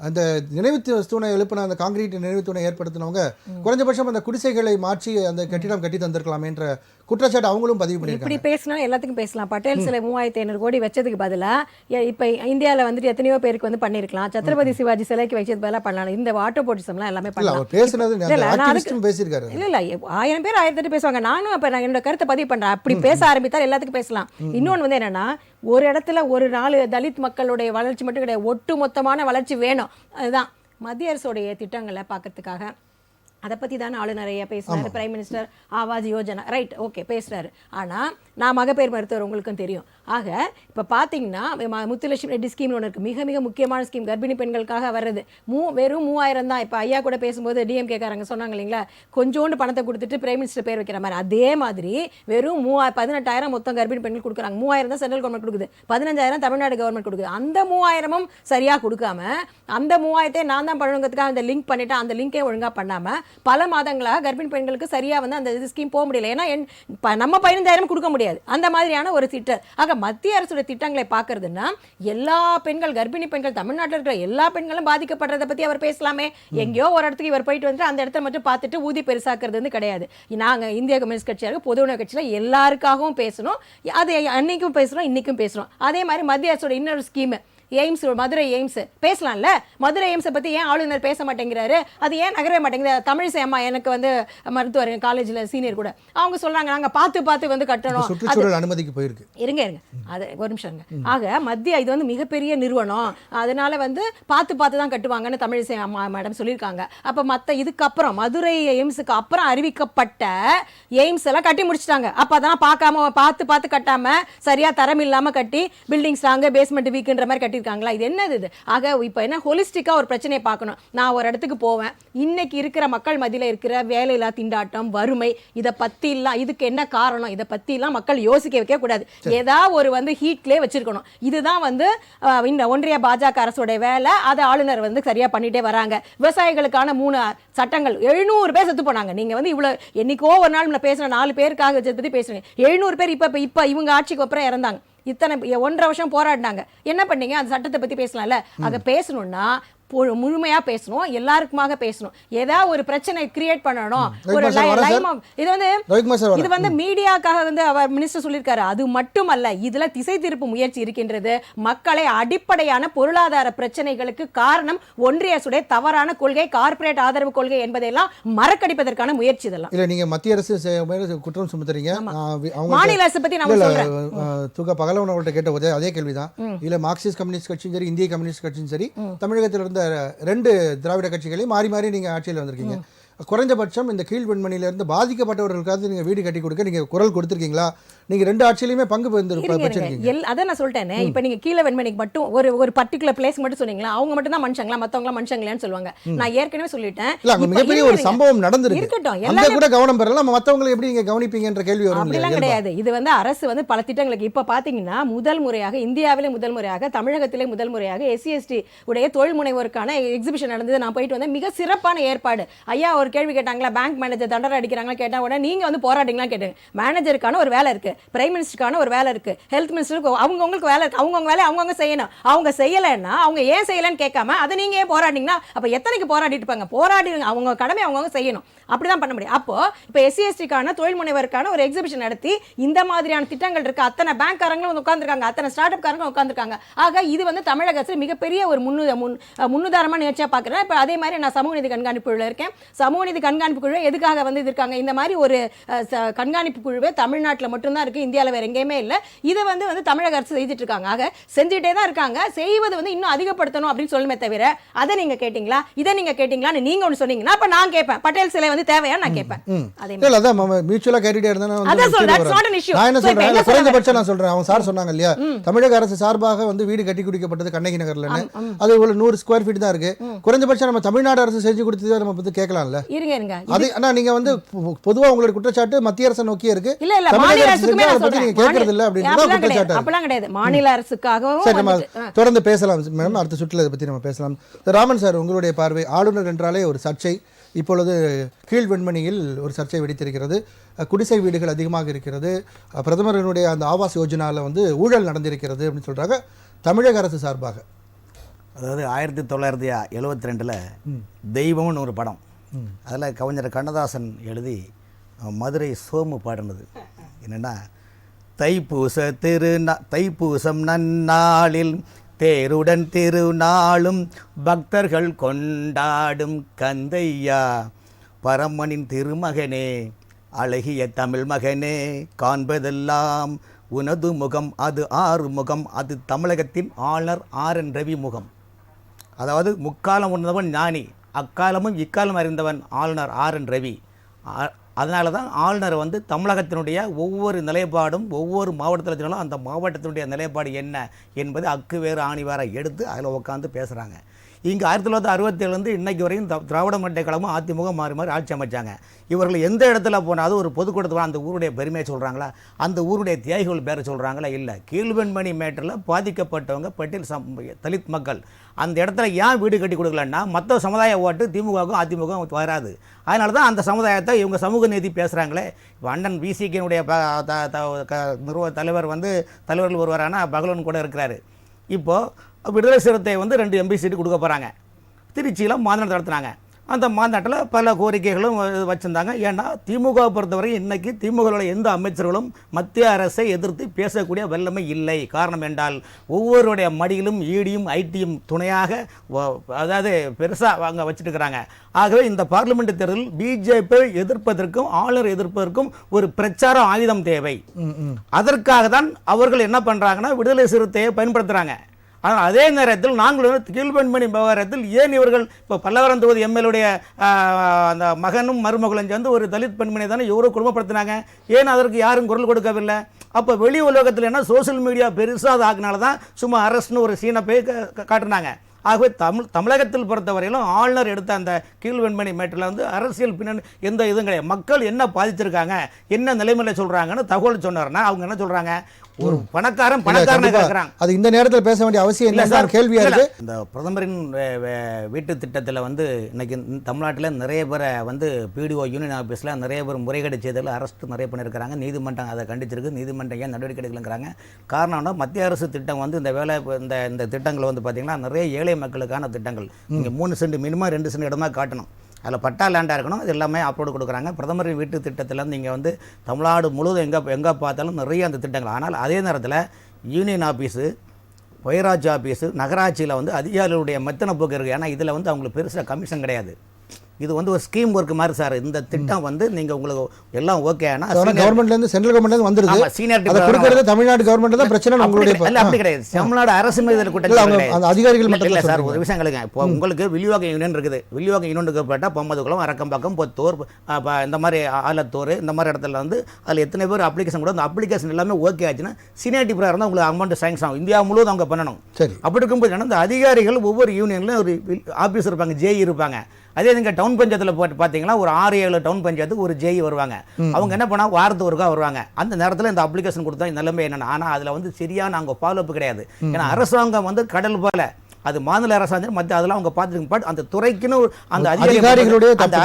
அந்த நினைவு தூணை எழுப்பின அந்த காங்கிரீட் நினைவு தூணை ஏற்படுத்தினவங்க குறைஞ்சபட்சம் அந்த குடிசைகளை மாற்றி அந்த கட்டிடம் கட்டி தந்திருக்கலாமேன்ற குற்றச்சாட்டு அவங்களும் பதிவு பண்ணியிருக்காங்க. இப்படி பேசினா எல்லாத்துக்கும் பேசலாம். பட்டேல் சிலை 3500 கோடி வச்சதுக்கு பதிலாக இப்போ இந்தியாவில் வந்துட்டு எத்தனையோ பேருக்கு வந்து பண்ணியிருக்கலாம். சத்ரபதி சிவாஜி சிலைக்கு வச்சது பதிலாக பண்ணலாம். இந்த வாட்டர் போட்டிசம்லாம் எல்லாமே பண்ணலாம். பேசுனது பேசியிருக்காரு. இல்லை 1000 பேர் 1008 பேசுவாங்க. நானும் அப்போ நான் என்னோட கருத்தை பதிவு பண்ணுறேன். அப்படி பேச ஆரம்பித்தால் எல்லாத்துக்கும் பேசலாம். இன்னொன்று வந்து என்னன்னா, ஒரு இடத்துல ஒரு 4 தலித் மக்களுடைய வளர்ச்சி மட்டும் கிடையாது, ஒட்டு மொத்தமான வளர்ச்சி வேணும். அதுதான் மத்திய அரசுடைய திட்டங்களை பார்க்கறதுக்காக அதை பற்றி தானே ஆளுநரையா பேசுகிறாரு. Prime minister Awas Yojana right, okay பேசுகிறாரு. ஆனால் நான் மகப்பேறு மருத்துவர் உங்களுக்கும் தெரியும். ஆக இப்போ பார்த்தீங்கன்னா முத்துலட்சுமி ரெட்டி ஸ்கீம்னு ஒன்று இருக்குது, மிக மிக முக்கியமான ஸ்கீம், கர்ப்பிணி பெண்களுக்காக வர்றது. வெறும் 3000 தான். இப்போ ஐயா கூட பேசும்போது டிஎம்கேக்காரங்க சொன்னாங்க இல்லைங்களா, கொஞ்சோண்டு பணத்தை கொடுத்துட்டு பிரைம் மினிஸ்டர் பேர் வைக்கிற மாதிரி. அதே மாதிரி வெறும் 18,000 மொத்தம் கர்ப்பிணி பெண்கள் கொடுக்குறாங்க. 3000 தான் சென்ட்ரல் கவர்மெண்ட் கொடுக்குது, 15,000 தமிழ்நாடு கவர்மெண்ட் கொடுக்குது. அந்த 3000ம் சரியாக கொடுக்காம அந்த 3000 நான் தான் பண்ணணுங்கிறதுக்காக அந்த லிங்க் பண்ணிவிட்டு அந்த லிங்கே ஒழுங்காக பண்ணாமல் பல மாதங்களாக கர்ப்பிணி பெண்களுக்கு சரியாக வந்து அந்த ஸ்கீம் போக முடியல. ஏன்னா நம்ம 15,000 கொடுக்க முடியாது. அந்த மாதிரியான ஒரு திட்டம். ஆக மத்திய அரசுடைய திட்டங்களை பார்க்கறதுன்னா எல்லா பெண்கள், கர்ப்பிணி பெண்கள், தமிழ்நாட்டில் இருக்கிற எல்லா பெண்களும் பாதிக்கப்படுறதை பற்றி அவர் பேசலாமே. எங்கேயோ ஒரு இடத்துக்கு இவர் போயிட்டு வந்து அந்த இடத்த மட்டும் பார்த்துட்டு ஊதி பெருசாக்குறது வந்து கிடையாது. நாங்கள் இந்திய கம்யூனிஸ்ட் கட்சியாக பொது உணவு கட்சியில் எல்லாருக்காகவும் பேசணும். அதை அன்னைக்கும் பேசுகிறோம், இன்னைக்கும் பேசுகிறோம். அதே மாதிரி மத்திய அரசோட இன்னொரு ஸ்கீமு எய்ம்ஸ், மதுரை எய்ம்ஸ் பேசலாம்ல. மதுரை எய்ம்ஸை பற்றி ஏன் ஆளுநர் பேச மாட்டேங்கிறாரு? அது ஏன் நகரவே மாட்டேங்குது? தமிழிசை அம்மா எனக்கு வந்து மருத்துவர் காலேஜில் சீனியர் கூட அவங்க சொல்கிறாங்க, நாங்கள் பார்த்து வந்து கட்டணும். சுற்றுச்சூழல் அனுமதிக்கு போயிருக்கு. இருங்க அது ஒரு நிமிஷம் இருங்க. ஆக மத்திய இது வந்து மிகப்பெரிய நிறுவனம், அதனால வந்து பார்த்து தான் கட்டுவாங்கன்னு தமிழிசை அம்மா மேடம் சொல்லியிருக்காங்க. அப்போ மற்ற இதுக்கப்புறம் மதுரை எய்ம்ஸுக்கு அப்புறம் அறிவிக்கப்பட்ட எய்ம்ஸ் எல்லாம் கட்டி முடிச்சிட்டாங்க. அப்போ அதெல்லாம் பார்த்து கட்டாமல் சரியாக தரம் இல்லாமல் கட்டி பில்டிங் ஸ்ட்ராங்கு பேஸ்மெண்ட் வீக்குன்ற மாதிரி கட்டி இருக்காங்களா? இது என்னது இது? ஆக இப்போ என்ன ஹோலிஸ்டிக்காக ஒரு பிரச்சனையை பார்க்கணும். நான் ஒரு இடத்துக்கு போவேன், இன்னைக்கு இருக்கிற மக்கள் மத்தியில் இருக்கிற வேலையில்லா திண்டாட்டம், வறுமை, இதை பற்றிலாம் இதுக்கு என்ன காரணம், இதை பற்றிலாம் மக்கள் யோசிக்க வைக்க கூடாது. ஏதாவது ஒரு வந்து ஹீட்லேயே வச்சிருக்கணும். இதுதான் வந்து இந்த ஒன்றிய பாஜக அரசுடைய வேலை. அதை ஆளுநர் வந்து சரியாக பண்ணிட்டே வராங்க. விவசாயிகளுக்கான 3 சட்டங்கள் 700 பேர் செத்து போனாங்க. நீங்கள் வந்து இவ்வளோ என்னைக்கோ ஒரு நாள் பேசுகிற 4 பேருக்காக பற்றி பேசுகிறீங்க. 700 பேர் இப்போ இவங்க ஆட்சிக்கு அப்புறம் இறந்தாங்க. இத்தனை 1.5 வருஷம் போராடினாங்க. என்ன பண்ணீங்க? அந்த சட்டத்தை பற்றி பேசலாம்ல. அதை பேசணும்னா முழுமையாக பேசணும், எல்லாருக்குமாக பேசணும். ஏதாவது ஒரு பிரச்சனை கிரியேட் பண்ணணும். ஒரு இது வந்து மீடியாக்காக வந்து அவர் மினிஸ்டர் சொல்லியிருக்காரு. அது மட்டுமல்ல, இதுல திசை திருப்பு முயற்சி இருக்கின்றது. மக்களை அடிப்படையான பொருளாதார பிரச்சனைகளுக்கு காரணம் ஒன்றிய அரசுடைய தவறான கொள்கை, கார்ப்பரேட் ஆதரவு கொள்கை என்பதையெல்லாம் மறக்கடிப்பதற்கான முயற்சி. இதெல்லாம் இல்ல, நீங்க மத்திய அரசு குற்றம் சுமத்துறீங்க. மாநில அரசு பத்தி நம்ம சொல்றேன். துக பகலவனவர்கிட்ட கேட்ட அதே கேள்விதான். இல்ல மார்க்சிஸ்ட் கம்யூனிஸ்ட் கட்சியும் சரி, இந்திய கம்யூனிஸ்ட் கட்சியும் சரி, தமிழகத்தில் இருந்த 2 திராவிட கட்சிகளையும் மாறி நீங்க ஆட்சியில் வந்திருக்கீங்க. குறைஞ்சபட்சம் இந்த கீழ்வெண்மணியிலிருந்து பாதிக்கப்பட்டவர்களுக்காக நீங்க வீடு கட்டி கொடுக்க நீங்க குரல் கொடுத்திருக்கீங்களா? நீங்க 2 ஆட்சியிலுமே பங்கு பெற்றிருக்கீங்க. அதான் நான் சொல்லிட்டேனே. இப்போ நீங்க கீழ வெண்மணிக்கு மட்டும் ஒரு பர்టిక్యులர் பிளேஸ் மட்டும் சொன்னீங்களா? அவங்க மட்டும் தான் மனுஷங்களா, மத்தவங்க மனுஷங்களான்னு சொல்லுவாங்க. நான் ஏற்கனவே சொல்லிட்டேன். இல்ல, அங்க மிகப்பெரிய ஒரு சம்பவம் நடந்துருக்கு. அந்த கூட கவனம் பெறலாம். மத்தவங்களை எப்படி நீங்க கவனிப்பீங்கன்ற கேள்வி வரும். அப்படிலாம் கிடையாது. இது வந்து அரசு வந்து பல திட்டங்களுக்கு இப்ப பாத்தீங்கன்னா முதல் முறையாக இந்தியாவிலே முதல் முறையாக தமிழகத்திலே முதல் முறையாக SC/ST உடைய தொழில் முனைவோருக்கான எக்ஸிபிஷன் நடந்தது. நான் போயிட்டு வந்தேன். மிக சிறப்பான ஏற்பாடு. ஐயா ஒரு கேள்வி கேட்டாங்களா, பேங்க் மேனேஜர் தண்டனை அடிக்கிறாங்களா கேட்டா உடனே நீங்க வந்து போராடிங்களா கேட்டாங்க. மேனேஜருக்கான ஒரு வேலை இருக்கு, பிரைம் மினிஸ்டருக்கான ஒரு வேலை இருக்கு, ஹெல்த் மினிஸ்டருக்கு அவங்களுக்கு வேலை இருக்கு. அவங்கவுங்க வேலை அவங்கவுங்க செய்யணும். அவங்க செய்யலைன்னா அவங்க ஏன் செய்யலன்னு கேட்காம அதை நீங்க ஏன் போராடிங்கன்னா அப்ப எத்தனைக்கு போராடிட்டு இருப்பாங்க? போராடிடுங்க. அவங்க கடமை அவங்கவுங்க செய்யணும். அப்படிதான் பண்ண முடியும். அப்போ இப்போ SC/STக்கான தொழில் முனைவருக்கான ஒரு எக்ஸிபிஷன் நடத்தி இந்த மாதிரியான திட்டங்கள் இருக்கு. அத்தனை பேங்க்காரங்களும் வந்து உட்கார்ந்துருக்காங்க, அத்தனை ஸ்டார்ட் அப் காரங்களும் உட்கார்ந்துருக்காங்க. ஆக இது வந்து தமிழக அரசு மிகப்பெரிய ஒரு முன்னுதாரணமா நிகழ்ச்சியா பார்க்குறேன். இப்போ அதே மாதிரி நான் சமூக நீதி கண்காணிப்பு குழுவில் இருக்கேன். சமூக நீதி கண்காணிப்பு குழு எதுக்காக வந்து இருக்காங்க? இந்த மாதிரி ஒரு கண்காணிப்பு குழுவே தமிழ்நாட்டில் மட்டும்தான் இருக்கு, இந்தியாவில் வேற எங்கேயுமே இல்லை. இதை வந்து தமிழக அரசு செய்துட்டு இருக்காங்க. ஆக செஞ்சுட்டே தான் இருக்காங்க. செய்வது வந்து இன்னும் அதிகப்படுத்தணும் அப்படின்னு சொல்லுமே தவிர அதை நீங்க கேட்டீங்களா, இதை நீங்க கேட்டீங்களான்னு நீங்க ஒன்று சொன்னீங்கன்னா அப்ப நான் கேட்பேன், பட்டேல் சிலை வந்து தேவையா நான் கேட்பேன். அதே மாதிரி அதான் மியூச்சுவலா கேரிட்டே இருந்தா அதான் சொல்றேன். That's not an issue. நான் என்ன சொல்றேன், குறைந்தபட்சம் நான் சொல்றேன். அவங்க சார் சொன்னாங்க இல்லையா, தமிழக அரசு சார்பாக வந்து வீடு கட்டி குடிக்கப்பட்டது கண்ணகி நகர்லன்னு. அது ஒரு 100 ஸ்கொயர் ஃபீட் தான் இருக்கு. குறைந்தபட்சம் நம்ம தமிழ்நாடு அரசு செஞ்சு கொடுத்ததை நம்ம பத்தி கேட்கலாம்ல. இருங்க அது ஆனா நீங்க வந்து பொதுவா உங்களுடைய குற்றச்சாட்டு மத்திய அரசு நோக்கியே இருக்கு. இல்ல மாநில அரசு எல்லாத்துக்குமே அதை நான் பத்தி நீங்க சொல்றேன். கேட்கறது இல்ல அப்படின்றத அப்படிலாம் கிடையாது. குற்றச்சாட்டு. அப்பெல்லாம் கிடையாது. மாநில அரசுக்காகவும் சரி, நம்ம வந்துட்டு, தொடர்ந்து பேசலாம் மேடம். அடுத்த சுற்றுல இதை பற்றி நம்ம பேசலாம். ராமன் சார், உங்களுடைய பார்வை, ஆளுநர் என்றாலே ஒரு சர்ச்சை. இப்பொழுது கீழ்வெண்மணியில் ஒரு சர்ச்சை வெடித்திருக்கிறது. குடிசை வீடுகள் அதிகமாக இருக்கிறது. பிரதமரினுடைய அந்த ஆவாஸ் யோஜனாவில் வந்து ஊழல் நடந்திருக்கிறது அப்படின்னு சொல்கிறாங்க தமிழக அரசு சார்பாக. அதாவது 1972 தெய்வம்னு ஒரு படம், அதில் கவிஞர் கண்ணதாசன் எழுதி மதுரை சோமு பாடினது என்னென்னா, தைப்பூசம் நன்னாளில் தேருடன் திருநாளும் பக்தர்கள் கொண்டாடும் கந்தையா, பரமனின் திருமகனே அழகிய தமிழ் மகனே, காண்பதெல்லாம் உனது முகம், அது ஆறு முகம், அது தமிழகத்தின் ஆளுநர் ஆர்.என். ரவி முகம். அதாவது முக்காலம் உணர்ந்தவன் ஞானி, அக்காலமும் இக்காலம் அறிந்தவன் ஆளுநர் ஆர்.என். ரவி. அதனால தான் ஆளுநர் வந்து தமிழகத்தினுடைய ஒவ்வொரு நிலைப்பாடும் ஒவ்வொரு மாவட்டத்தில் வச்சுனாலும் அந்த மாவட்டத்தினுடைய நிலைப்பாடு என்ன என்பது அக்கு வேறு ஆணி வேற எடுத்து அதில் உட்காந்து பேசுகிறாங்க. இங்கே 1967 இன்னைக்கு வரையும் திராவிட முன்னேற்ற கழகமும் அதிமுக மாறி மாறி ஆட்சி அமைச்சாங்க. இவர்கள் எந்த இடத்துல போனாலும் ஒரு பொதுக்கூட்டத்தில் அந்த ஊருடைய பெருமையை சொல்கிறாங்களா, அந்த ஊருடைய தியாகிகள் பேரை சொல்கிறாங்களா? இல்லை. கீழ்வெண்மணி மேட்டரில் பாதிக்கப்பட்டவங்க பட்டியல் தலித் மக்கள் அந்த இடத்துல ஏன் வீடு கட்டி கொடுக்கலன்னா, மற்ற சமுதாய ஓட்டு திமுகவுக்கும் அதிமுகவும் வராது. அதனால தான் அந்த சமுதாயத்தை இவங்க சமூக நீதி பேசுகிறாங்களே. அண்ணன் விசிகேனுடைய தலைவர் வந்து தலைவர்கள் ஒருவரான பகலன் கூட இருக்கிறாரு. இப்போது விடுதலை சிறுத்தை வந்து 2 எம்பி சீட்டு கொடுக்க போகிறாங்க. திருச்சியில் மாநாடு நடத்துனாங்க. அந்த மாநாட்டில் பல கோரிக்கைகளும் வச்சுருந்தாங்க. ஏன்னா திமுக பொறுத்தவரை இன்றைக்கி திமுகவோட எந்த அமைச்சர்களும் மத்திய அரசை எதிர்த்து பேசக்கூடிய வல்லமை இல்லை. காரணம் என்றால் ஒவ்வொருடைய மடியிலும் ஈடியும் ஐடியும் துணையாக அதாவது பெருசாக அங்கே வச்சுட்டு இருக்கிறாங்க. ஆகவே இந்த பார்லிமெண்ட் தேர்தலில் பிஜேபி எதிர்ப்பதற்கும் ஆளுநர் எதிர்ப்பதற்கும் ஒரு பிரச்சார ஆயுதம் தேவை. அதற்காக தான் அவர்கள் என்ன பண்ணுறாங்கன்னா விடுதலை சிறுத்தையை பயன்படுத்துகிறாங்க. ஆனால் அதே நேரத்தில் நாங்கள் கீழ்வெண்மணி விவகாரத்தில் ஏன் இவர்கள் இப்போ பல்லவரம் தொகுதி எம்எல்ஏடைய அந்த மகனும் மருமகளும் சேர்ந்து ஒரு தலித் பெண்மணி தானே இவரும் குடும்பப்படுத்தினாங்க, ஏன் அதற்கு யாரும் குரல் கொடுக்கவில்லை? அப்போ வெளி உலகத்தில் என்ன சோசியல் மீடியா பெருசாக ஆகினால தான் சும்மா அரசுன்னு ஒரு சீனை போய் காட்டுனாங்க. ஆகவே தமிழகத்தில் பொறுத்தவரையிலும் ஆளுநர் எடுத்த அந்த கீழ்வெண்மணி மேட்டரில் வந்து அரசியல் பின்னணி எந்த இதுவும் கிடையாது. மக்கள் என்ன பாதிச்சிருக்காங்க, என்ன நிலைமையில் சொல்கிறாங்கன்னு தகவல் சொன்னார்னா அவங்க என்ன சொல்கிறாங்க, ஒரு பணக்காரன் கேட்குறாங்க. அது இந்த நேரத்தில் பேச வேண்டிய அவசியம் இல்லை சார். கேள்வியாக இருக்குது. இந்த பிரதமரின் வீட்டு திட்டத்தில் வந்து இன்னைக்கு தமிழ்நாட்டில் நிறைய பேரை வந்து பிடிஓ யூனியன் ஆஃபீஸில் நிறைய பேர் முறைகேடு செய்ததில் அரெஸ்ட் நிறைய பண்ணியிருக்கிறாங்க. நீதிமன்றம் அதை கண்டிச்சிருக்கு. நீதிமன்றம் ஏன் நடவடிக்கை எடுக்கலைங்கிறாங்க. காரணம்னா மத்திய அரசு திட்டம் வந்து இந்த வேலை இந்த திட்டங்கள் வந்து பார்த்திங்கன்னா நிறைய ஏழை மக்களுக்கான திட்டங்கள். நீங்கள் 3 சென்ட் மினிமம் 2 சென்ட் இடமா காட்டணும், அதில் பட்டா லேண்டாக இருக்கணும், இது எல்லாமே அப்லோடு கொடுக்குறாங்க. பிரதமரின் வீட்டு திட்டத்தில் நீங்கள் வந்து தமிழ்நாடு முழுவதும் எங்கே பார்த்தாலும் நிறைய அந்த திட்டங்கள். ஆனால் அதே நேரத்தில் யூனியன் ஆஃபீஸு, ஒயராட்சி ஆஃபீஸு, நகராட்சியில் வந்து அதிகாரிகளுடைய மெத்தனை போக்கு இருக்குது. ஏன்னா இதில் வந்து அவங்களுக்கு பெருசாக கமிஷன் கிடையாது. இது வந்து ஒரு ஸ்கீம் ஒர்க் மாதிரி சார். இந்த திட்டம் வந்து நீங்கள் உங்களுக்கு எல்லாம் ஓகே ஆனால் கவர்மெண்ட்லேருந்து சென்ட்ரல் கவர்மெண்ட்லேருந்து வந்துடுது. சீனியாரிட்டி கொடுக்கறது தமிழ்நாடு கவர்மெண்ட் தான் பிரச்சனை. உங்களுடைய அப்படி கிடையாது. தமிழ்நாடு அரசு மீது அந்த அதிகாரிகள் மட்டும் இல்லை சார். ஒரு விஷயம் கேளுங்க. இப்போ உங்களுக்கு வில்லிவாக்கம் யூனியன் இருக்குது. வில்லிவாக்கம் யூனியனுக்கு போட்டால் பொம்மதுக்குளம், அரக்கம்பாக்கம், பொத்தூர், இந்த மாதிரி ஆலத்தூர், இந்த மாதிரி இடத்துல வந்து அதில் எத்தனை பேர் அப்ளிகேஷன் கூட அந்த அப்ளிகேஷன் எல்லாமே ஓகே ஆச்சுன்னா சீனியாரிட்டி பிரகாரம் தான் உங்களுக்கு அமௌண்ட் சாங்ஷன் ஆகும். இந்தியா முழுவதும் அவங்க பண்ணணும். சரி. அப்படி இருக்கும்போது இந்த அதிகாரிகள் ஒவ்வொரு யூனியன்லையும் ஒரு ஆஃபீஸ் இருப்பாங்க, ஜேஇ இருப்பாங்க. அதே நீங்கள் டவுன் பஞ்சாயத்தில் போட்டு பார்த்தீங்கன்னா ஒரு 6-7 டவுன் பஞ்சாயத்துக்கு ஒரு ஜேஇ வருவாங்க. அவங்க என்ன பண்ணால் வாரத்துக்கு ஒருக்கா வருவாங்க. அந்த நேரத்தில் இந்த அப்ளிகேஷன் கொடுத்தா இந்த நிலைமை என்னென்னா, ஆனால் அதில் வந்து சரியான அவங்க ஃபாலோ அப் கிடையாது. ஏன்னா அரசாங்கம் வந்து கடல் போல அது மாநில அரசாங்கம் மத்திய அதெல்லாம் அவங்க பார்த்துருக்க. பட் அந்த துறைக்குன்னு அந்த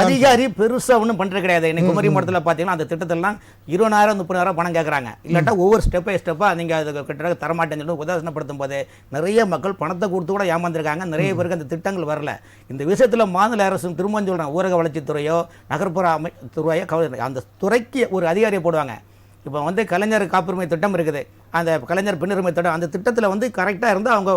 அதிகாரி பெருசாக ஒன்றும் பண்ணுறது கிடையாது. இன்னைக்கு குமரி மாவட்டத்தில் பார்த்தீங்கன்னா அந்த திட்டத்திலாம் 20,000-30,000 பணம் கேட்குறாங்க. இல்லாட்டா ஒவ்வொரு ஸ்டெப் பை ஸ்டெப்பாக நீங்கள் அது கிட்ட தரமாட்டேன்னு சொல்லி உதாசனப்படுத்தும் போது நிறைய மக்கள் பணத்தை கொடுத்து கூட ஏமாந்துருக்காங்க. நிறைய பேருக்கு அந்த திட்டங்கள் வரல. இந்த விஷயத்தில் மாநில அரசும் திரும்ப சொல்கிறாங்க, ஊரக வளர்ச்சித்துறையோ நகர்ப்புற துறையோ அந்த துறைக்கு ஒரு அதிகாரியை போடுவாங்க. இப்போ வந்து கலைஞர் காப்புரிமை திட்டம் இருக்குது, அந்த கலைஞர் பெண்ணுரிமை திட்டம், அந்த திட்டத்தில் வந்து கரெக்டாக இருந்தால் அவங்க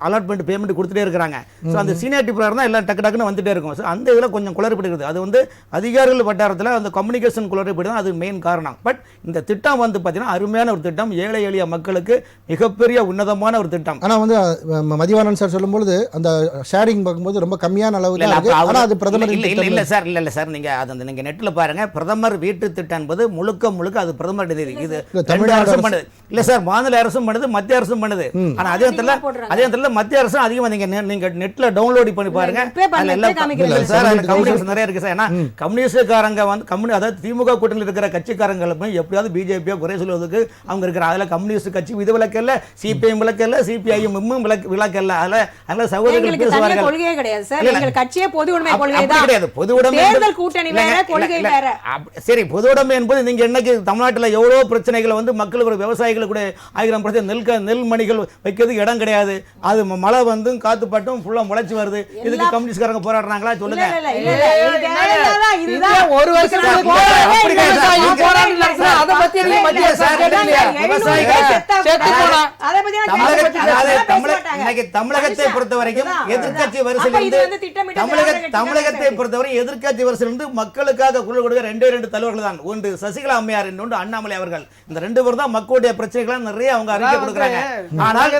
அலாட்மெண்ட் பேமெண்ட் கொடுத்துட்டே இருக்கிறாங்க. ஸோ அந்த சீனியாரிட்டி பிரகாரம் தான் எல்லாம் டக்குன்னு வந்துட்டே இருக்கும். ஸோ அந்த இதில் கொஞ்சம் குளறுபடுகிறது. அது வந்து அதிகாரிகள் வட்டாரத்தில் அந்த கம்யூனிகேஷன் குளறுபடி தான் அது மெயின் காரணம். பட் இந்த திட்டம் வந்து பார்த்தீங்கன்னா அருமையான ஒரு திட்டம், ஏழை எளிய மக்களுக்கு மிகப்பெரிய உன்னதமான ஒரு திட்டம். ஆனால் வந்து மதிவானன் சார் சொல்லும்போது அந்த ஷேரிங் பார்க்கும்போது ரொம்ப கம்மியான அளவு தான். அது பிரதமர் இல்லை சார் நீங்கள் அது நீங்கள் நெட்டில் பாருங்கள். பிரதமர் வீட்டு திட்டம் என்பது முழுக்க அது பிரதமர் இது தமிழ்நாடு அரசு பண்ணுது. இல்லை இல்ல சார், மாநில அரசும் பண்ணுது, மத்திய அரசும் பண்ணுது. ஆனா அதே நேரத்துல மத்திய அரசும் அதிகமா நீங்க நெட்ல டவுன்லோட் பண்ணி பாருங்க. அதுல எல்லாம் சார் அதுல கம்யூனிஸ்ட் நிறைய இருக்கு சார். ஏன்னா கம்யூனிஸ்ட்காரங்க வந்து அதாவது திமுக கூட்டணியில் இருக்கிற கட்சிக்காரங்களுமே எப்படியாவது பிஜேபியை குறை சொல்வதற்கு அவங்க இருக்கிற அதுல கம்யூனிஸ்ட் கட்சி இது விளக்கல்ல, சிபிஎம் விளக்கல்ல, சிபிஐஎம் விளக்கல்ல. அதனால சகோதரர்கள் பேசுவார்கள். கொள்கையே கிடையாது சார், எங்கள் கட்சியே பொது உடைமை கொள்கை தான். கிடையாது பொது உடைமை, தேர்தல் கூட்டணி வேற, கொள்கை வேற. சரி, பொது உடைமை என்பது நீங்க என்னைக்கு தமிழ்நாட்டில் எவ்வளவு பிரச்சனைகளை வந்து மக்கள் ஒரு விவசாயிகள் கூட 1000% நெல் மணிகள் வைக்கிறதுக்கு இடம் கிடையாது. அது மழை வந்து காத்து பட்டும் ஃபுல்லா முளைச்சு வருது. இதுக்கு கம்யூனிஸ்ட்காரங்க போராடுறாங்களா சொல்லுங்க. ஒரு வருஷம் தமிழகத்தை பொறுத்த வரைக்கும் எதிர்கட்சி வரிசையிலிருந்து தமிழகத்தை பொறுத்தவரை எதிர்கட்சி வரிசையிலிருந்து மக்களுக்காக குரல் கொடுக்க 2 தலைவர்கள் தான். ஒன்று சசிகலா அம்மையார், இன்னொன்று அண்ணாமலை அவர்கள். இந்த 2 பேரும் தான் மக்களுடைய பிரச்சனைகளை நிறைய அவங்க அறிக்கை கொடுக்குறாங்க. ஆனால்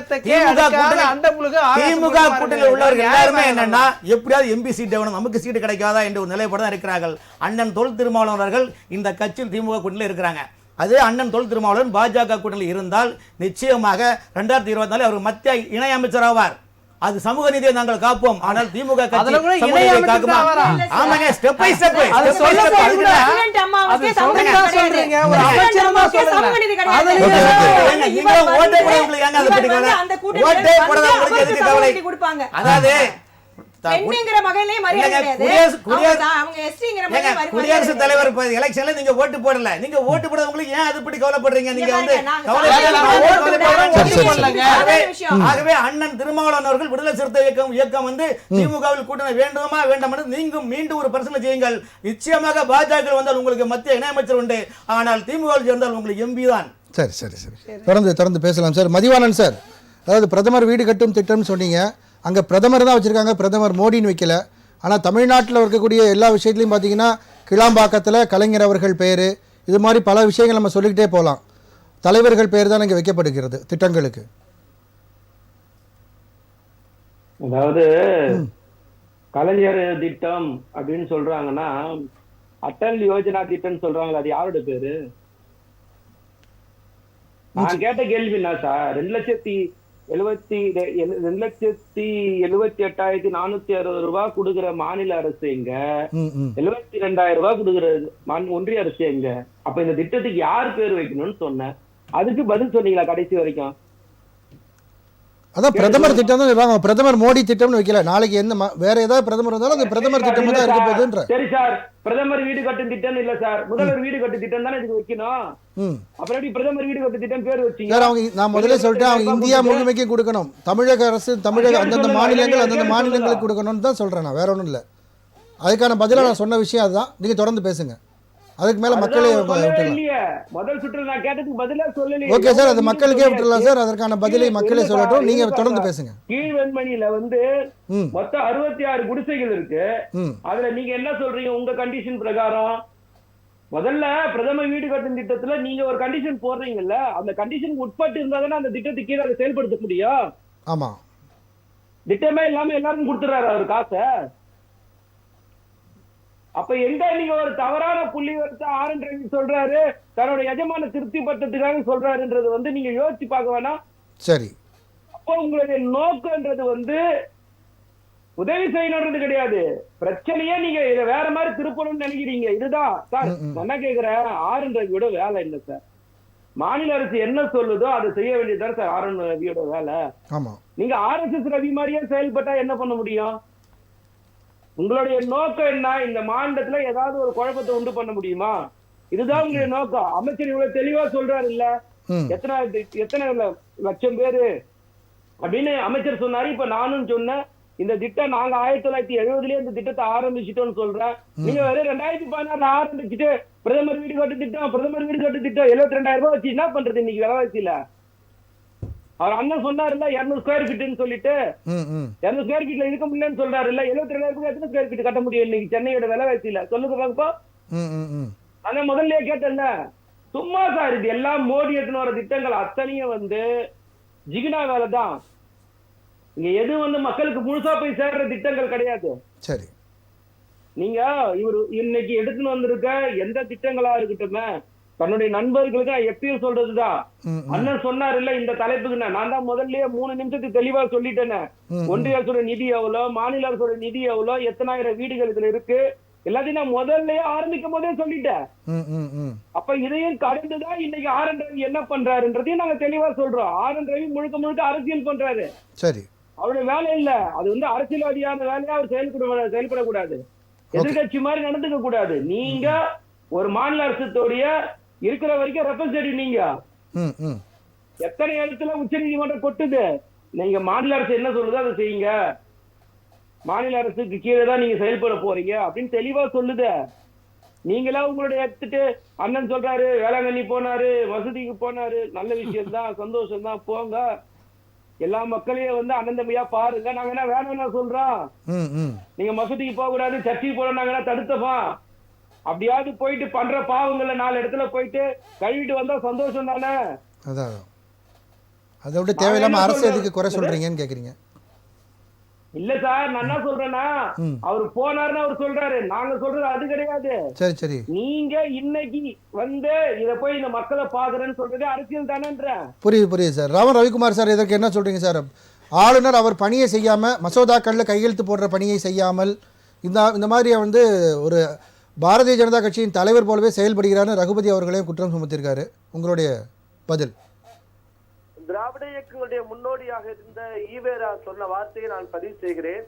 திமுக கூட்டணியில் உள்ளவர்கள் எல்லாருமே என்னன்னா எப்படியாவது எம்பி சீட் வேணும், நமக்கு சீட்டு கிடைக்காதா என்ற ஒரு நிலைப்பாடு தான் இருக்கிறார்கள். அண்ணன் தொல் திருமாவளவன் அவர்கள் இந்த கட்சியில் திமுக கூட்டணியில் இருக்கிறாங்க. அதே அண்ணன் தொல் திருமாவளவன் பாஜக கூட்டணியில் இருந்தால் நிச்சயமாக 2024 அவர் மத்திய இணை அமைச்சர் ஆவார். அது சமூக நீதியை நாங்கள் காப்போம். ஆனால் திமுக கட்சி காக்குமா? ஆமாங்க, ஸ்டெப் பை ஸ்டெப். அது சொல்லுங்க, அதாவது குடியரசுத் தலைவர் எலெக்ஷன்ல நீங்க ஓட்டு போடல, நீங்க ஓட்டு போடுறவங்களுக்கு ஏன் அது பத்தி கவலைப்படுறீங்க? நீங்க வந்து ஆகவே அண்ணன் திருமாவளவன் அவர்கள் விடுதலை சிறுத்தை இயக்கம் வந்து திமுகவில் கூட்டணி வேண்டுமா வேண்டாம் என்று நீங்க மீண்டும் ஒரு பிரச்சனை செய்யுங்கள். நிச்சயமாக பாஜக வந்தால் உங்களுக்கு மத்திய இணையமைச்சர் உண்டு, ஆனால் திமுகவில் சேர்ந்தால் உங்களுக்கு எம்பி தான். சரி சரி சரி, தொடர்ந்து பேசலாம் சார். மதிவாணன் சார், அதாவது பிரதமர் வீடு கட்டும் திட்டம்னு சொன்னீங்க. அங்கே பிரதமர் தான் வச்சுருக்காங்க, பிரதமர் மோடின்னு வைக்கல. ஆனால் தமிழ்நாட்டில் இருக்கக்கூடிய எல்லா விஷயத்துலையும் பார்த்தீங்கன்னா கிளாம்பாக்கத்தில் கலைஞர் அவர்கள் பேர், இது மாதிரி பல விஷயங்கள் நம்ம சொல்லிக்கிட்டே போகலாம். தலைவர்கள் பேர் தான் இங்கே வைக்கப்படுகிறது திட்டங்களுக்கு. அதாவது கலைஞர் திட்டம் அப்படின்னு சொல்றாங்கன்னா அட்டல் யோஜனா திட்டம் சொல்றாங்க, அது யாரோட பேரு? நான் கேட்ட கேள்வி என்ன சார், 2,78,460 ரூபாய் கொடுக்கிற மாநில அரசு எங்க, 72,000 ரூபாய் கொடுக்கிற ஒன்றிய அரசு எங்க? அப்ப இந்த திட்டத்துக்கு யார் பேர் வைக்கணும்னு சொன்னேன், அதுக்கு பதில் சொன்னீங்களா கடைசி வரைக்கும்? அதான் பிரதமர் திட்டம் தான் வைப்பாங்க, பிரதமர் மோடி திட்டம்னு வைக்கல. நாளைக்கு என்ன வேற ஏதாவது பிரதமர் வந்தாலும் அந்த பிரதமர் திட்டம் தான் இருக்க போகுதுன்ற. சரி சார், பிரதமர் வீடு கட்டும் திட்டம் இல்ல சார், முதல்வர் வீடு கட்டும் திட்டம் தானே இதுக்கு வைக்கணும். அப்புறம் எப்படி பிரதமர் வீடு கட்டும் திட்டம் பேர் வச்சீங்க? சார் அவங்க, நான் முதல்ல சொல்லிட்டேன், அவங்க இந்தியா முழுமைக்கும் கொடுக்கணும். தமிழக அரசு அந்தந்த மாநிலங்களுக்கு கொடுக்கணும்னு தான் சொல்றேன் நான், வேற ஒன்றும் இல்லை. அதுக்கான பதிலாக நான் சொன்ன விஷயம் அதுதான். நீங்க தொடர்ந்து பேசுங்க, அதுக்கு மேல மக்களே முதல் சுற்று நான் கேட்டதுக்கு பதிலா சொல்லல. ஓகே சார், அது மக்களுக்கே விட்டுறலாம் சார், அதற்கான பதிலை மக்களே சொல்லட்டும். நீங்க தொடர்ந்து பேசுங்க. கீழ்வெண்மணியில வந்து மொத்தம் 66 குடிசைகள் இருக்கு. அதுல நீங்க என்ன சொல்றீங்க உங்க கண்டிஷன் பிரகாரம்? முதல்ல பிரதம வீடு கட்டும் திட்டத்துல நீங்க ஒரு கண்டிஷன் போடுறீங்கல்ல, அந்த கண்டிஷன் உட்பட்டு இருந்தா தானே அந்த திட்டத்தை கீழே அதை செயல்படுத்த முடியும். ஆமா, திட்டமே இல்லாம எல்லாருக்கும் கொடுத்துறாரு அவர் காசை. அப்ப எங்க நீங்க ஒரு தவறான புள்ளி வச்சு ஆர்.என். ரவி சொல்றாரு தன்னுடைய எஜமான திருப்தி பட்டத்துக்காக சொல்றாருன்றது வந்து நீங்க யோசிச்சு பார்க்க வேணாம். சரி, அப்போ உங்களுடைய நோக்கம்ன்றது வந்து உதவி செய்யணும்ன்றது கிடையாது, பிரச்சனையே நீங்க இதை வேற மாதிரி திருப்பணும்னு நினைக்கிறீங்க. இதுதான் சார் என்ன கேக்குறேன், ஆர்.என். ரவியோட வேலை இல்லை சார். மாநில அரசு என்ன சொல்லுதோ அதை செய்ய வேண்டியதுதான் சார் ஆர்.என். ரவியோட வேலை. நீங்க RSS ரவி மாதிரியே செயல்பட்டா என்ன பண்ண முடியும்? உங்களுடைய நோக்கம் என்ன? இந்த மாநிலத்துல ஏதாவது ஒரு குழப்பத்தை உண்டு பண்ண முடியுமா? இதுதான் உங்களுடைய நோக்கம். அமைச்சர் இவ்வளவு தெளிவா சொல்றாரு இல்ல, எத்தனை லட்சம் பேரு அப்படின்னு அமைச்சர் சொன்னாரு. இப்ப நானும் சொன்னேன், இந்த திட்டம் நாங்க 1970 இந்த திட்டத்தை ஆரம்பிச்சிட்டோம்னு சொல்றேன். நீங்க வேற 2016 ஆரம்பிச்சுட்டு பிரதமர் வீடு கட்டு திட்டம் 72,000 ரூபாய் வச்சு என்ன பண்றது இன்னைக்கு விலைவாசியில? அவர் அண்ணன் சொன்னாருல்ல 200 ஸ்கொயர் ஃபீட்னு சொல்லிட்டு 200 ஸ்கொயர் ஃபீட்ல இருக்க முடியலன்னு சொல்றாரு இல்ல. 72,000 எத்தனை ஸ்கொயர் ஃபீட் கட்ட முடியும் இன்னைக்கு சென்னையோட விலைவாசியில சொல்லுங்க. அதான் முதல்லயே கேட்டேன்ல, சும்மா சார் இது எல்லாம் மோடி எடுத்துன்னு வர திட்டங்கள் அத்தனையும் வந்து ஜிகினா வேலை தான். இங்க எது வந்து மக்களுக்கு முழுசா போய் சேர்ற திட்டங்கள் கிடையாது. சரி, நீங்க இவரு இன்னைக்கு எடுத்துன்னு வந்திருக்க எந்த திட்டங்களா இருக்கட்டுமே தன்னுடைய நண்பர்களுக்கு எப்பயும் சொல்றதுதான். அண்ணன் சொன்னார் இல்ல இந்த தலைப்புக்கு நான் தான் முதல்லயே 3 நிமிஷத்துக்கு தெளிவா சொல்லிட்டேனே. ஒன்றிய அரசோட நிதி எவ்வளோ, மாநில அரசோட நிதி எவ்வளோ, எத்தனாயிரம் வீடுகள் இதுல இருக்கு, எல்லாத்தையும் நான் முதல்லயே ஆரம்பிக்கும் போதே சொல்லிட்டேன். அப்ப இதையும் கடந்துதான் இன்னைக்கு ஆர்.என். ரவி என்ன பண்றாருன்றதையும் நாங்க தெளிவா சொல்றோம். ஆர்.என். ரவி முழுக்க முழுக்க அரசியல் பண்றாரு. சரி, அவருடைய வேலை இல்ல, அது வந்து அரசியல்வாதியான வேலையா அவர் செயல்படக்கூடாது, எதிர்கட்சி மாதிரி நடந்துக்க கூடாது. நீங்க ஒரு மாநில அரசுடைய இருக்கிற வரைக்கும் ரெப்ரசன்டேட்டிவ், நீங்க எத்தனை இடத்துல உச்ச நீதிமன்றம் கொட்டுது, நீங்க மாநில அரசு என்ன சொல்லுதோ அதை செய்யுங்க, மாநில அரசுக்கு கீழே தான் நீங்க செயல்பட போறீங்க அப்படின்னு தெளிவா சொல்லுது. நீங்களா உங்களுடைய எடுத்துட்டு அண்ணன் சொல்றாரு வேளாங்கண்ணி போனாரு, மசூதிக்கு போனாரு, நல்ல விஷயம் தான், சந்தோஷம் தான், போங்க, எல்லா மக்களையும் வந்து அனந்தமையா பாருங்க. நாங்க என்ன வேணும்னா சொல்றோம், நீங்க மசூதிக்கு போக கூடாது, சர்ச்சைக்கு போட நாங்க தடுத்தப்பா, அப்படியாவது போயிட்டு பண்ற பாவங்களை 4 இடத்துல போயிட்டு கழுவிட்டு வந்தா சந்தோஷம் தானே. அதான் அதை விட தேவையில்லாம அரசு எதுக்கு குறை சொல்றீங்கன்னு கேக்குறீங்க. இல்ல சார், நான் என்ன சொல்றேன்னா, அவர் போனாருன்னு அவர் சொல்றாரு, நாங்க சொல்றது அது கிடையாது. சரி சரி, நீங்க இன்னைக்கு வந்து இத போய் இந்த மக்களை பாக்குறேன்னு சொல்றது அரசியல் தானேன்ற. புரியுது சார். ராமன் ரவிக்குமார் சார், இதற்கு என்ன சொல்றீங்க சார்? ஆளுநர் அவர் பணியை செய்யாம, மசோதாக்கள்ல கையெழுத்து போடுற பணியை செய்யாமல் இந்த மாதிரி வந்து ஒரு பாரதிய ஜனதா கட்சியின் தலைவர் போலவே செயல்படுகிறார்னு ரகுபதி அவர்களே குற்றம் சுமத்திருக்காரு. உங்களுடைய பதில்? திராவிட இயக்கங்களுடைய முன்னோடியாக இருந்த ஈவேரா சொன்ன வார்த்தையை நான் பதிவு செய்கிறேன்.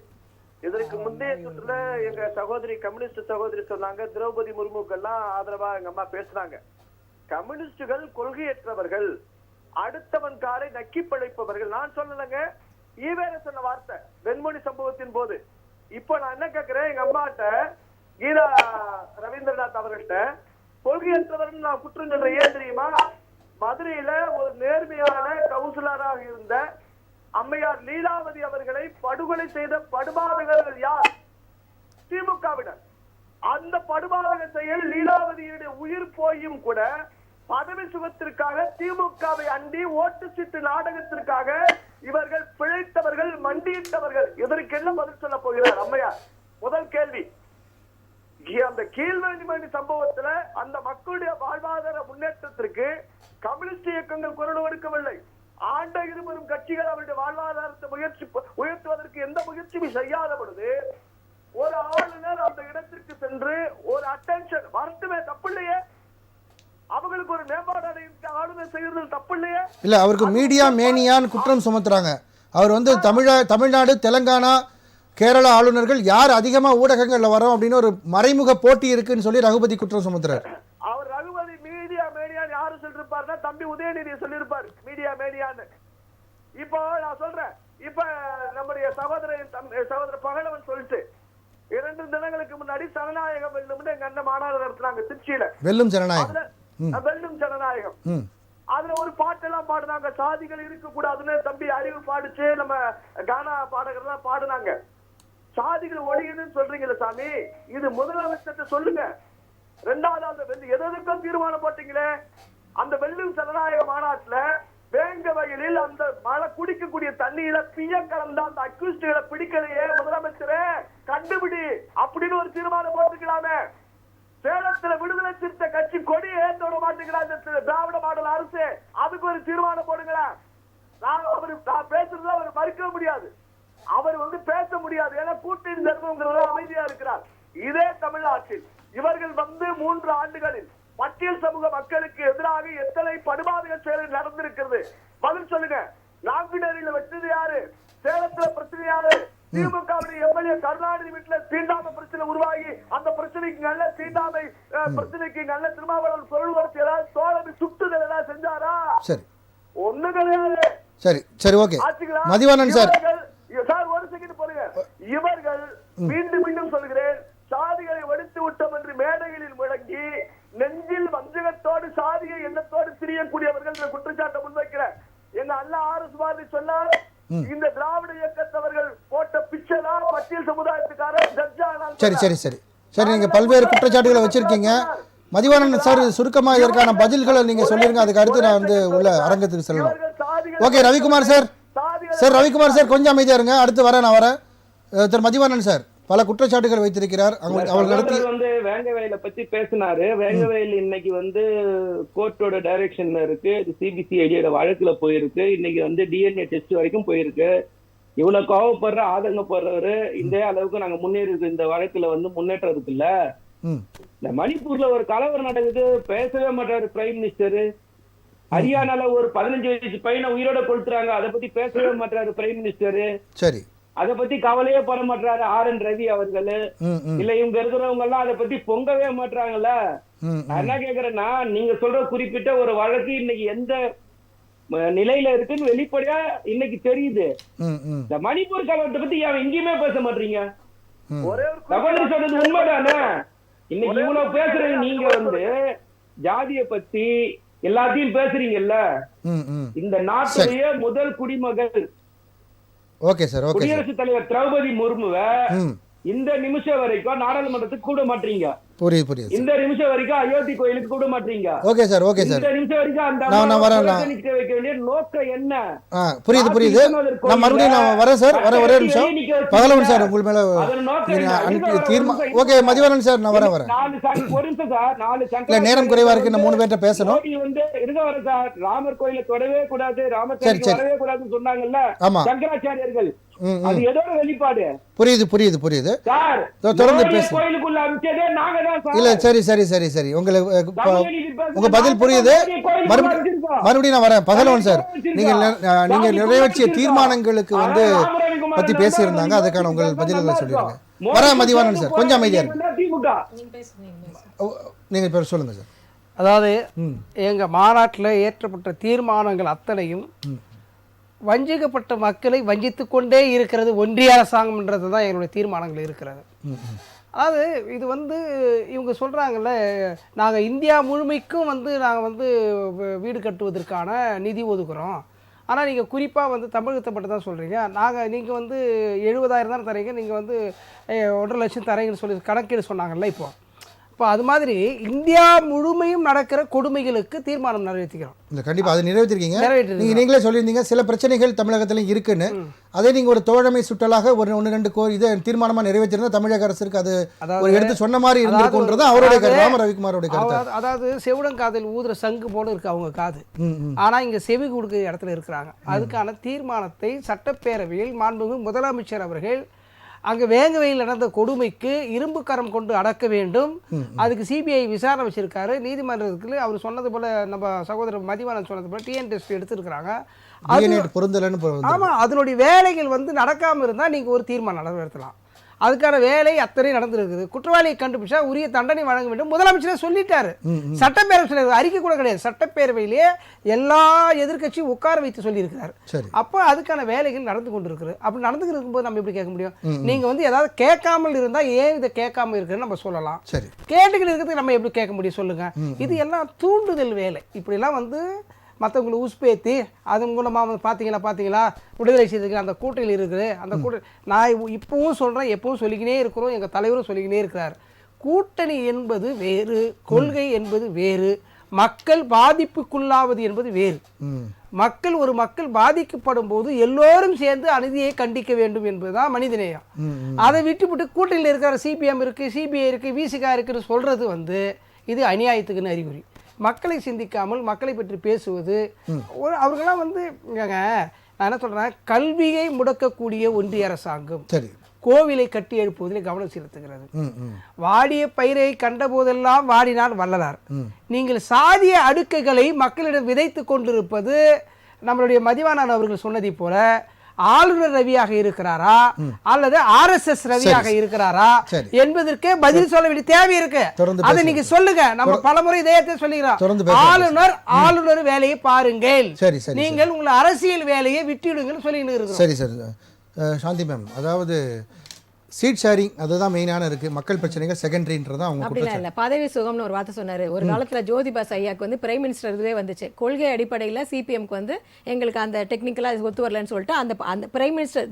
இதற்கு முந்தைய சுற்றுல எங்க சகோதரி, கம்யூனிஸ்ட் சகோதரி சொன்னாங்க, திரௌபதி முர்முக்கெல்லாம் ஆதரவா எங்க அம்மா பேசுறாங்க. கம்யூனிஸ்டுகள் கொள்கையற்றவர்கள், அடுத்தவன் காரை நக்கி பழைப்பவர்கள். நான் சொல்லலைங்க, ஈவேரா சொன்ன வார்த்தை வெண்மணி சம்பவத்தின் போது. இப்ப நான் என்ன கேட்கிறேன், எங்க அம்மாட்ட, கீதா ரவீந்திரநாத் அவர்கள்ட்ட, கொள்கையற்றவர்கள் நான் குற்றம் சொல்றேன். ஏன் தெரியுமா? மதுரையில ஒரு நேர்மையான கவுன்சிலராக இருந்த அம்மையார் லீலாவதி அவர்களை படுகொலை செய்த படுபாதகர்கள் யார்? திமுகவினர். அந்த படுபாதக செயல் லீலாவதியுடைய உயிர் போயும் கூட பதவி சுகத்திற்காக திமுகவை அண்டி ஓட்டு சீட்டு நாடகத்திற்காக இவர்கள் பிழைத்தவர்கள், மண்டியிட்டவர்கள். இதற்கு என்ன பதில் சொல்ல போகிறார் அம்மையார்? முதல் கேள்வி, அந்த கீழ்வேணிமணி சம்பவத்துல அந்த மக்களுடைய வாழ்வாதார முன்னேற்றத்திற்கு கம்யூனிஸ்ட் இயக்கங்கள் குரல் கொடுக்கவில்லை. ஆண்ட இருவரும் கட்சிகள் அவருடைய வாழ்வாதாரத்தை உயர்த்துவதற்கு எந்த முயற்சியும் செய்யாத பொழுது ஒரு ஆளுநர் அந்த இடத்திற்கு சென்று ஒரு அட்டென்ஷன் வரட்டுமே, தப்பு இல்லையே, அவங்களுக்கு ஒரு மேம்பாடு ஆளுநர் செய்யறது தப்பு இல்லையே. இல்ல, அவருக்கு மீடியா மேனியான்னு குற்றம் சுமத்துறாங்க. அவர் வந்து தமிழ்நாடு, தெலங்கானா, கேரளா ஆளுநர்கள் யார் அதிகமா ஊடகங்கள்ல வரோம் அப்படின்னு ஒரு மறைமுக போட்டி இருக்குன்னு சொல்லி ரகுபதி குற்றம் சுமத்துறாரு. அவர் ரகுபதி மீடியா மேனியான்னு யாரு சொல்லிருப்பாருன்னா தம்பி உதயநிதியை சொல்லியிருப்பாரு மீடியா மேனியான்னு. இப்போ நான் சொல்றேன், இப்ப நம்முடைய சகோதர பகலவன் சொல்லிட்டு 2 தினங்களுக்கு முன்னாடி ஜனநாயகம் வெல்லும் எங்க அண்ணன் மாநாடு நடத்துனாங்க திருச்சியில. வெல்லும் ஜனநாயகம், வெல்லும் ஜனநாயகம். அதுல ஒரு பாட்டெல்லாம் பாடுனாங்க, சாதிகள் இருக்க கூடாதுன்னு தம்பி அறிவு பாடிச்சு, நம்ம கானா பாடகர்லாம் பாடுனாங்க. சாதிகள் ஒழியணும்னு சொல்றீங்களா சாமி? இது முதலமைச்சர் சொல்லுங்க. 2வது எதற்கும் தீர்மானம் போட்டீங்களே, அந்த வெல்லும் ஜனநாயக மாநாட்டுல வேங்க வயலில் அந்த மழை குடிக்கக்கூடிய தண்ணியில பிய கலந்த அந்த அக்யூஸ்டுகளை பிடிக்கலையே முதலமைச்சரே, கண்டுபிடி அப்படின்னு ஒரு தீர்மானம் போட்டுக்கலாமே. சேலத்துல விடுதலை சிறுத்தை கட்சி கொடி ஏற்ற மாட்டேங்கிறாங்க திராவிட மாடல் அரசு, அதுக்கு ஒரு தீர்மானம் போடுங்களா. நான் பேசுறத அவர் மறுக்க முடியாது, அவர் வந்து பேச முடியாது, ஏன்னா கூட்டணி தர்மங்கிறத அமைதியா இருக்கிறார். இதே தமிழ்நாட்டில் இவர்கள் வந்து 3 ஆண்டுகளில் பட்டியல் சமூக மக்களுக்கு எதிராக எத்தனை படுபாதக செயல்கள் நடந்திருக்கிறது? பதில் சொல்லுங்க. நாங்குநேரியில வெட்டது யாரு? சேலத்துல பிரச்சனை யாரு? திமுகவுடைய எம்எல்ஏ கருணாநிதி வீட்டுல தீண்டாமை பிரச்சனை உருவாகி அந்த பிரச்சனைக்கு நல்ல தீண்டாமை பிரச்சனைக்கு நல்ல திருமாவளவன் பொருள் வரத்து ஏதாவது சோழமை சுட்டுதல் ஏதாவது செஞ்சாரா? சரி, ஒண்ணு கிடையாது. சரி ஓகே. மதிவாணன் சார், ஒரு செகண்ட் போடுங்க. இவர்கள் மீண்டும் மீண்டும் சொல்கிறேன், சாதிகளை வடித்து விட்டோம் என்று மேடைகளில் முழங்கி நெஞ்சில் வஞ்சகத்தோடு சாதியை எண்ணத்தோடு திரியக்கூடியவர்கள் குற்றச்சாட்டை முன்வைக்கிறேன். எங்க அண்ணா ஆர்.எஸ். பாரதி சொன்னார், இந்த திராவிட இயக்கத்தவர்கள் போட்ட பிச்சைதான் பட்டியல் சமுதாயத்துக்காரர் ஜட்ஜா. சரி, நீங்க பல்வேறு குற்றச்சாட்டுகளை வச்சிருக்கீங்க. மதிவாணன் சார், சுருக்கமா இதற்கான பதில்களை நீங்க சொல்லிருங்க, அதுக்கு அடுத்து நான் வந்து உள்ள அரங்கத்துக்கு செல்லலாம். Okay Ravikumar sir, Ravikumar sir கொஞ்சம் அமைதியா இருங்க, அடுத்து நான் வரேன். திரு மதிவாணன் சார். பல குற்றச்சாட்டுகள் வைத்திருக்கிறார். அவர்கள் நடத்தி வந்து வேங்கவயலை பத்தி பேசினாரு. வேங்கவயல் இன்னைக்கு வந்து கோர்ட்டோட டைரக்ஷன்ல இருக்கு. சிபிசிஐடியோட வழக்குல போயிருக்கு. இன்னைக்கு வந்து டிஎன்ஏ டெஸ்ட் வரைக்கும் போயிருக்கு. இவ்வளவு கோவப்படுற ஆதங்கப்படுறவரு இந்த அளவுக்கு நாங்க முன்னேறி இந்த வழக்குல வந்து முன்னேற்றம் இருக்குல்ல. இந்த மணிப்பூர்ல ஒரு கலவரம் நடக்குது, பேசவே மாட்டாரு பிரைம் மினிஸ்டர். ஹரியானால ஒரு 15 வயசு பையனை உயிரோட கொளுத்துறாங்க, அதை பத்தி பேசவே மாட்டாரு பிரைம் மினிஸ்டர். சரி, அதை பத்தி கவலையே பட மாட்டாரு RN ரவி அவர்கள். இல்ல இவங்க இருக்கிறவங்க எல்லாம் அதை பத்தி பொங்கவே மாட்டாங்கல்ல. நான் என்ன கேக்குறேன்னா, நீங்க சொல்ற குறிப்பிட்ட ஒரு வழக்கு இன்னைக்கு எந்த நிலையில இருக்குன்னு வெளிப்படையா இன்னைக்கு தெரியுது. இந்த மணிப்பூர் கலவரத்தை பத்தி எங்கேயுமே பேச மாட்டீங்க. ஒரே சகோதரி சொல்றது உண்மைதானே? இன்னைக்கு இவ்வளவு பேசுறீங்க, நீங்க வந்து ஜாதிய பத்தி எல்லாத்தையும் பேசுறீங்கல்ல. இந்த நாட்டுடைய முதல் குடிமகள் ஓகே சார், ஓகே. குடியரசுத் தலைவர் திரௌபதி முர்முவை இந்த நிமிஷம் வரைக்கும் நாடாளுமன்றத்துக்கு கூட மாட்டீங்க. புரியுது. இந்த நிமிஷம் வரைக்கும் அயோத்தி கோயிலுக்கு கூட மாட்டீங்க. Okay sir, okay sir. இந்த நிமிஷம் வரைக்கும் அந்த நிக்க வைக்க வேண்டிய நோக்கம் என்ன? புரியுது. நான் மறுபடியும் வரேன் சார், ஒரே நிமிஷம். பகலவன் சார், உங்கள் மேல ஓகே. மதிவாணன் சார், நான் வரேன். ஒரு நிமிஷம் சார், 4 இல்ல, நேரம் குறைவா இருக்கு, இன்னும் 3 பேர்ட்ட பேசணும். வந்து இருக்க வர சார், ராமர் கோயில தொடவே கூடாது, ராமர் கோயிலுக்கு வரவே கூடாதுன்னு சொன்னாங்கல்ல சங்கராச்சாரியர்கள். அது எதோட வெளிப்பாடு? புரியுது சார், தொடர்ந்து பேசுங்க. கோயிலுக்குள்ள அனுப்பிச்சதே நாங்க தான் சார். இல்ல, சரி. உங்க பதில் புரியுது. மறுபடியும் நான் வரேன். பகலவன் சார், நீங்க நிறைவேற்றிய தீர்மானங்களுக்கு வந்து பத்தி பேசியிருந்தாங்க, அதுக்கான உங்கள் பதில்களை சொல்லிடுங்க. வரேன் மதிவாணன் சார், கொஞ்சம் அமைதியா இருக்கு. நீங்க இப்ப சொல்லுங்க சார். அதாவது எங்க மாநாட்டில் ஏற்றப்பட்ட தீர்மானங்கள் அத்தனையும் வஞ்சிக்கப்பட்ட மக்களை வஞ்சித்து கொண்டே இருக்கிறது ஒன்றிய அரசாங்கம்ன்றது தான் எங்களுடைய தீர்மானங்கள் இருக்கிறது. அதாவது இது வந்து இவங்க சொல்கிறாங்கல்ல, நாங்கள் இந்தியா முழுமைக்கும் வந்து நாங்கள் வந்து வீடு கட்டுவதற்கான நிதி ஒதுக்குறோம். ஆனால் நீங்கள் குறிப்பாக வந்து தமிழகத்தை மட்டும் தான் சொல்கிறீங்க. நீங்கள் வந்து 70,000 தானே தரீங்க, நீங்கள் வந்து 1.5 லட்சம் தரீங்கன்னு சொல்லி கணக்கீடு சொன்னாங்கல்ல. இப்போ அது மாதிரி இந்தியா முழுமையும் நடக்கிற கொடுமைகளுக்கு தீர்மானம் நிறைவேற்றிக்கிறோம். இல்லை, கண்டிப்பாக அதை நிறைவேற்றிருக்கீங்க. நீங்களே சொல்லியிருந்தீங்க சில பிரச்சனைகள் தமிழகத்திலையும் இருக்குன்னு. அதே நீங்கள் ஒரு தோழமை சுற்றலாக ஒரு 1-2 இதை தீர்மானமாக நிறைவேற்றிருந்தா தமிழக அரசுக்கு அது ஒரு எடுத்து சொன்ன மாதிரி இருந்திருக்குன்றது அவருடைய ராம ரவிக்குமாரோட கருத்து. அதாவது செவிடங்காதில் ஊதுற சங்கு போல இருக்கு அவங்க காது, ஆனால் இங்கே செவி கொடுக்குற இடத்துல இருக்கிறாங்க. அதுக்கான தீர்மானத்தை சட்டப்பேரவையில் மாண்புமிகு முதலமைச்சர் அவர்கள் அங்கே வேங்கவையில் நடந்த கொடுமைக்கு இரும்பு கரம் கொண்டு அடக்க வேண்டும், அதுக்கு சிபிஐ விசாரணை வச்சிருக்காரு. நீதிமன்றத்தில் அவர் சொன்னது போல, நம்ம சகோதரர் மதிவாணன் சொன்னது போல டிஎன் டெஸ்ட் எடுத்துருக்கிறாங்க. ஆமாம், அதனுடைய வேலைகள் வந்து நடக்காமல் இருந்தால் நீங்கள் ஒரு தீர்மானம் நிறைவேற்றலாம். அதுக்கான வேலை அத்தனை நடந்திருக்குது. குற்றவாளியை கண்டுபிடிச்சா உரிய தண்டனை வழங்க வேண்டும் முதலமைச்சரே சொல்லிட்டாரு. சட்டப்பேரவை அறிக்கை கூட கிடையாது, சட்டப்பேரவையிலேயே எல்லா எதிர்கட்சியும் உட்கார வைத்து சொல்லியிருக்கிறார். அப்போ அதுக்கான வேலைகள் நடந்து கொண்டிருக்குது. அப்படி நடந்துக்கிட்டு இருக்கும்போது நம்ம எப்படி கேட்க முடியும்? நீங்க வந்து ஏதாவது கேட்காமல் இருந்தா ஏன் இதை கேட்காம இருக்குன்னு நம்ம சொல்லலாம். கேட்டுக்கிட்டு இருக்கிறதுக்கு நம்ம எப்படி கேட்க முடியும் சொல்லுங்க? இது எல்லாம் தூண்டுதல் வேலை. இப்படிலாம் வந்து மற்றவங்களை உஸ்பேத்தி அது மூலமாக வந்து பார்த்தீங்களா விடுதலை செய்திருக்கிற அந்த கூட்டணியில் இருக்குது. அந்த நான் இப்பவும் சொல்கிறேன், எப்பவும் சொல்லிக்கினே இருக்கிறோம், எங்கள் தலைவரும் சொல்லிக்கினே இருக்கிறார். கூட்டணி என்பது வேறு, கொள்கை என்பது வேறு, மக்கள் பாதிப்புக்குள்ளாவது என்பது வேறு. ஒரு மக்கள் பாதிக்கப்படும் போது எல்லோரும் சேர்ந்து அநீதியை கண்டிக்க வேண்டும் என்பதுதான் மனிதநேயம். அதை விட்டுவிட்டு கூட்டணியில் இருக்கிற சிபிஎம் இருக்குது, சிபிஐ இருக்குது, விசிகா இருக்குன்னு சொல்கிறது வந்து இது அநியாயத்துக்குன்னு அறிகுறி. மக்களை சிந்திக்காமல் மக்களை பற்றி பேசுவது அவர்களாம் வந்து நான் என்ன சொல்கிறேன், கல்வியை முடக்கக்கூடிய ஒன்றிய அரசாங்கம் கோவிலை கட்டி எழுப்புவதிலே கவனம் செலுத்துகிறது. வாடிய பயிரை கண்ட போதெல்லாம் வாடினார் வள்ளலார். நீங்கள் சாதிய அடுக்குகளை மக்களிடம் விதைத்து கொண்டிருப்பது நம்மளுடைய மதிவாணன் அவர்கள் சொன்னதை போல ஆளுநர் ரவியாக இருக்கிறாரா அல்லது RSS ரவியாக இருக்கிறாரா என்பதற்கே பதில் சொல்ல வேண்டிய தேவை இருக்கு. அதை நீங்க சொல்லுங்க. நம்ம பலமுறை இதயத்தை சொல்லுகிறோம். ஆளுநர் வேலையை பாருங்கள், நீங்கள் உங்கள் அரசியல் வேலையை விட்டுடுங்கன்னு சொல்லிட்டு இருக்கிறோம். சரி சார். சாந்தி மேம், அதாவது சீட் ஷேரிங் அதுதான் மெயினான இருக்கு, மக்கள் பிரச்சனைகள் செகண்டரின்றதா அவங்க அப்படிலாம் இல்லை. பதவி சுகம்னு ஒரு வார்த்தை சொன்னாரு. ஒரு காலத்துல ஜோதிபாஸ் ஐயாக்கு வந்து பிரைம் மினிஸ்டர் இதுவே வந்துச்சு. கொள்கை அடிப்படையில் சிபிஎம்க்கு வந்து எங்களுக்கு அந்த டெக்னிக்கலாக ஒத்து வரலன்னு சொல்லிட்டு அந்த பிரைம் மினிஸ்டர்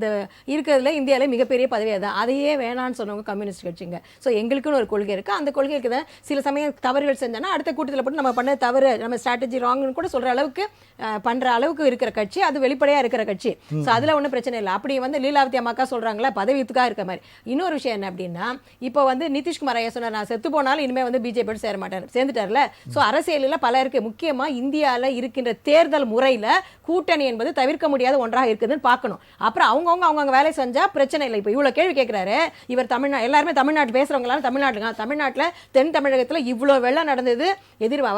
இருக்கிறதுல இந்தியாவில் மிகப்பெரிய பதவியாக தான் அதையே வேணான்னு சொன்னவங்க கம்யூனிஸ்ட் கட்சிங்க. ஸோ எங்களுக்குன்னு ஒரு கொள்கை இருக்குது. அந்த கொள்கைக்கு தான் சில சமயம் தவறுகள் செஞ்சோன்னா அடுத்த கூட்டத்தில் போட்டு நம்ம பண்ண தவறு, நம்ம ஸ்ட்ராட்டஜி ராங்னு கூட சொல்கிற அளவுக்கு பண்ணுற அளவுக்கு இருக்கிற கட்சி, அது வெளிப்படையாக இருக்கிற கட்சி. ஸோ அதில் ஒன்றும் பிரச்சனை இல்லை. அப்படி வந்து லீலாவதி அம்மாக்கா சொல்கிறாங்களா பதவித்துக்காக இருக்க மாதிரி இன்னொரு விஷயம் என்ன அப்படின்னா இப்போ வந்து நிதிஷ்குமார் ஐயா சொன்னார், நான் செத்து போனாலும் இனிமேல் வந்து பிஜேபி சேர மாட்டார், சேர்ந்துட்டார்ல. ஸோ அரசியலில் பல இருக்கு. முக்கியமாக இந்தியாவில் இருக்கின்ற தேர்தல் முறையில் கூட்டணி என்பது தவிர்க்க முடியாத ஒன்றாக இருக்குதுன்னு பார்க்கணும். அப்புறம் அவங்கவுங்க வேலை செஞ்சா பிரச்சனை இல்லை. இப்போ இவ்வளோ கேள்வி கேட்குறாரு இவர். எல்லாருமே தமிழ்நாட்டு பேசுறவங்களால தமிழ்நாட்டில் தென் தமிழகத்தில் இவ்வளோ வெள்ளம் நடந்தது,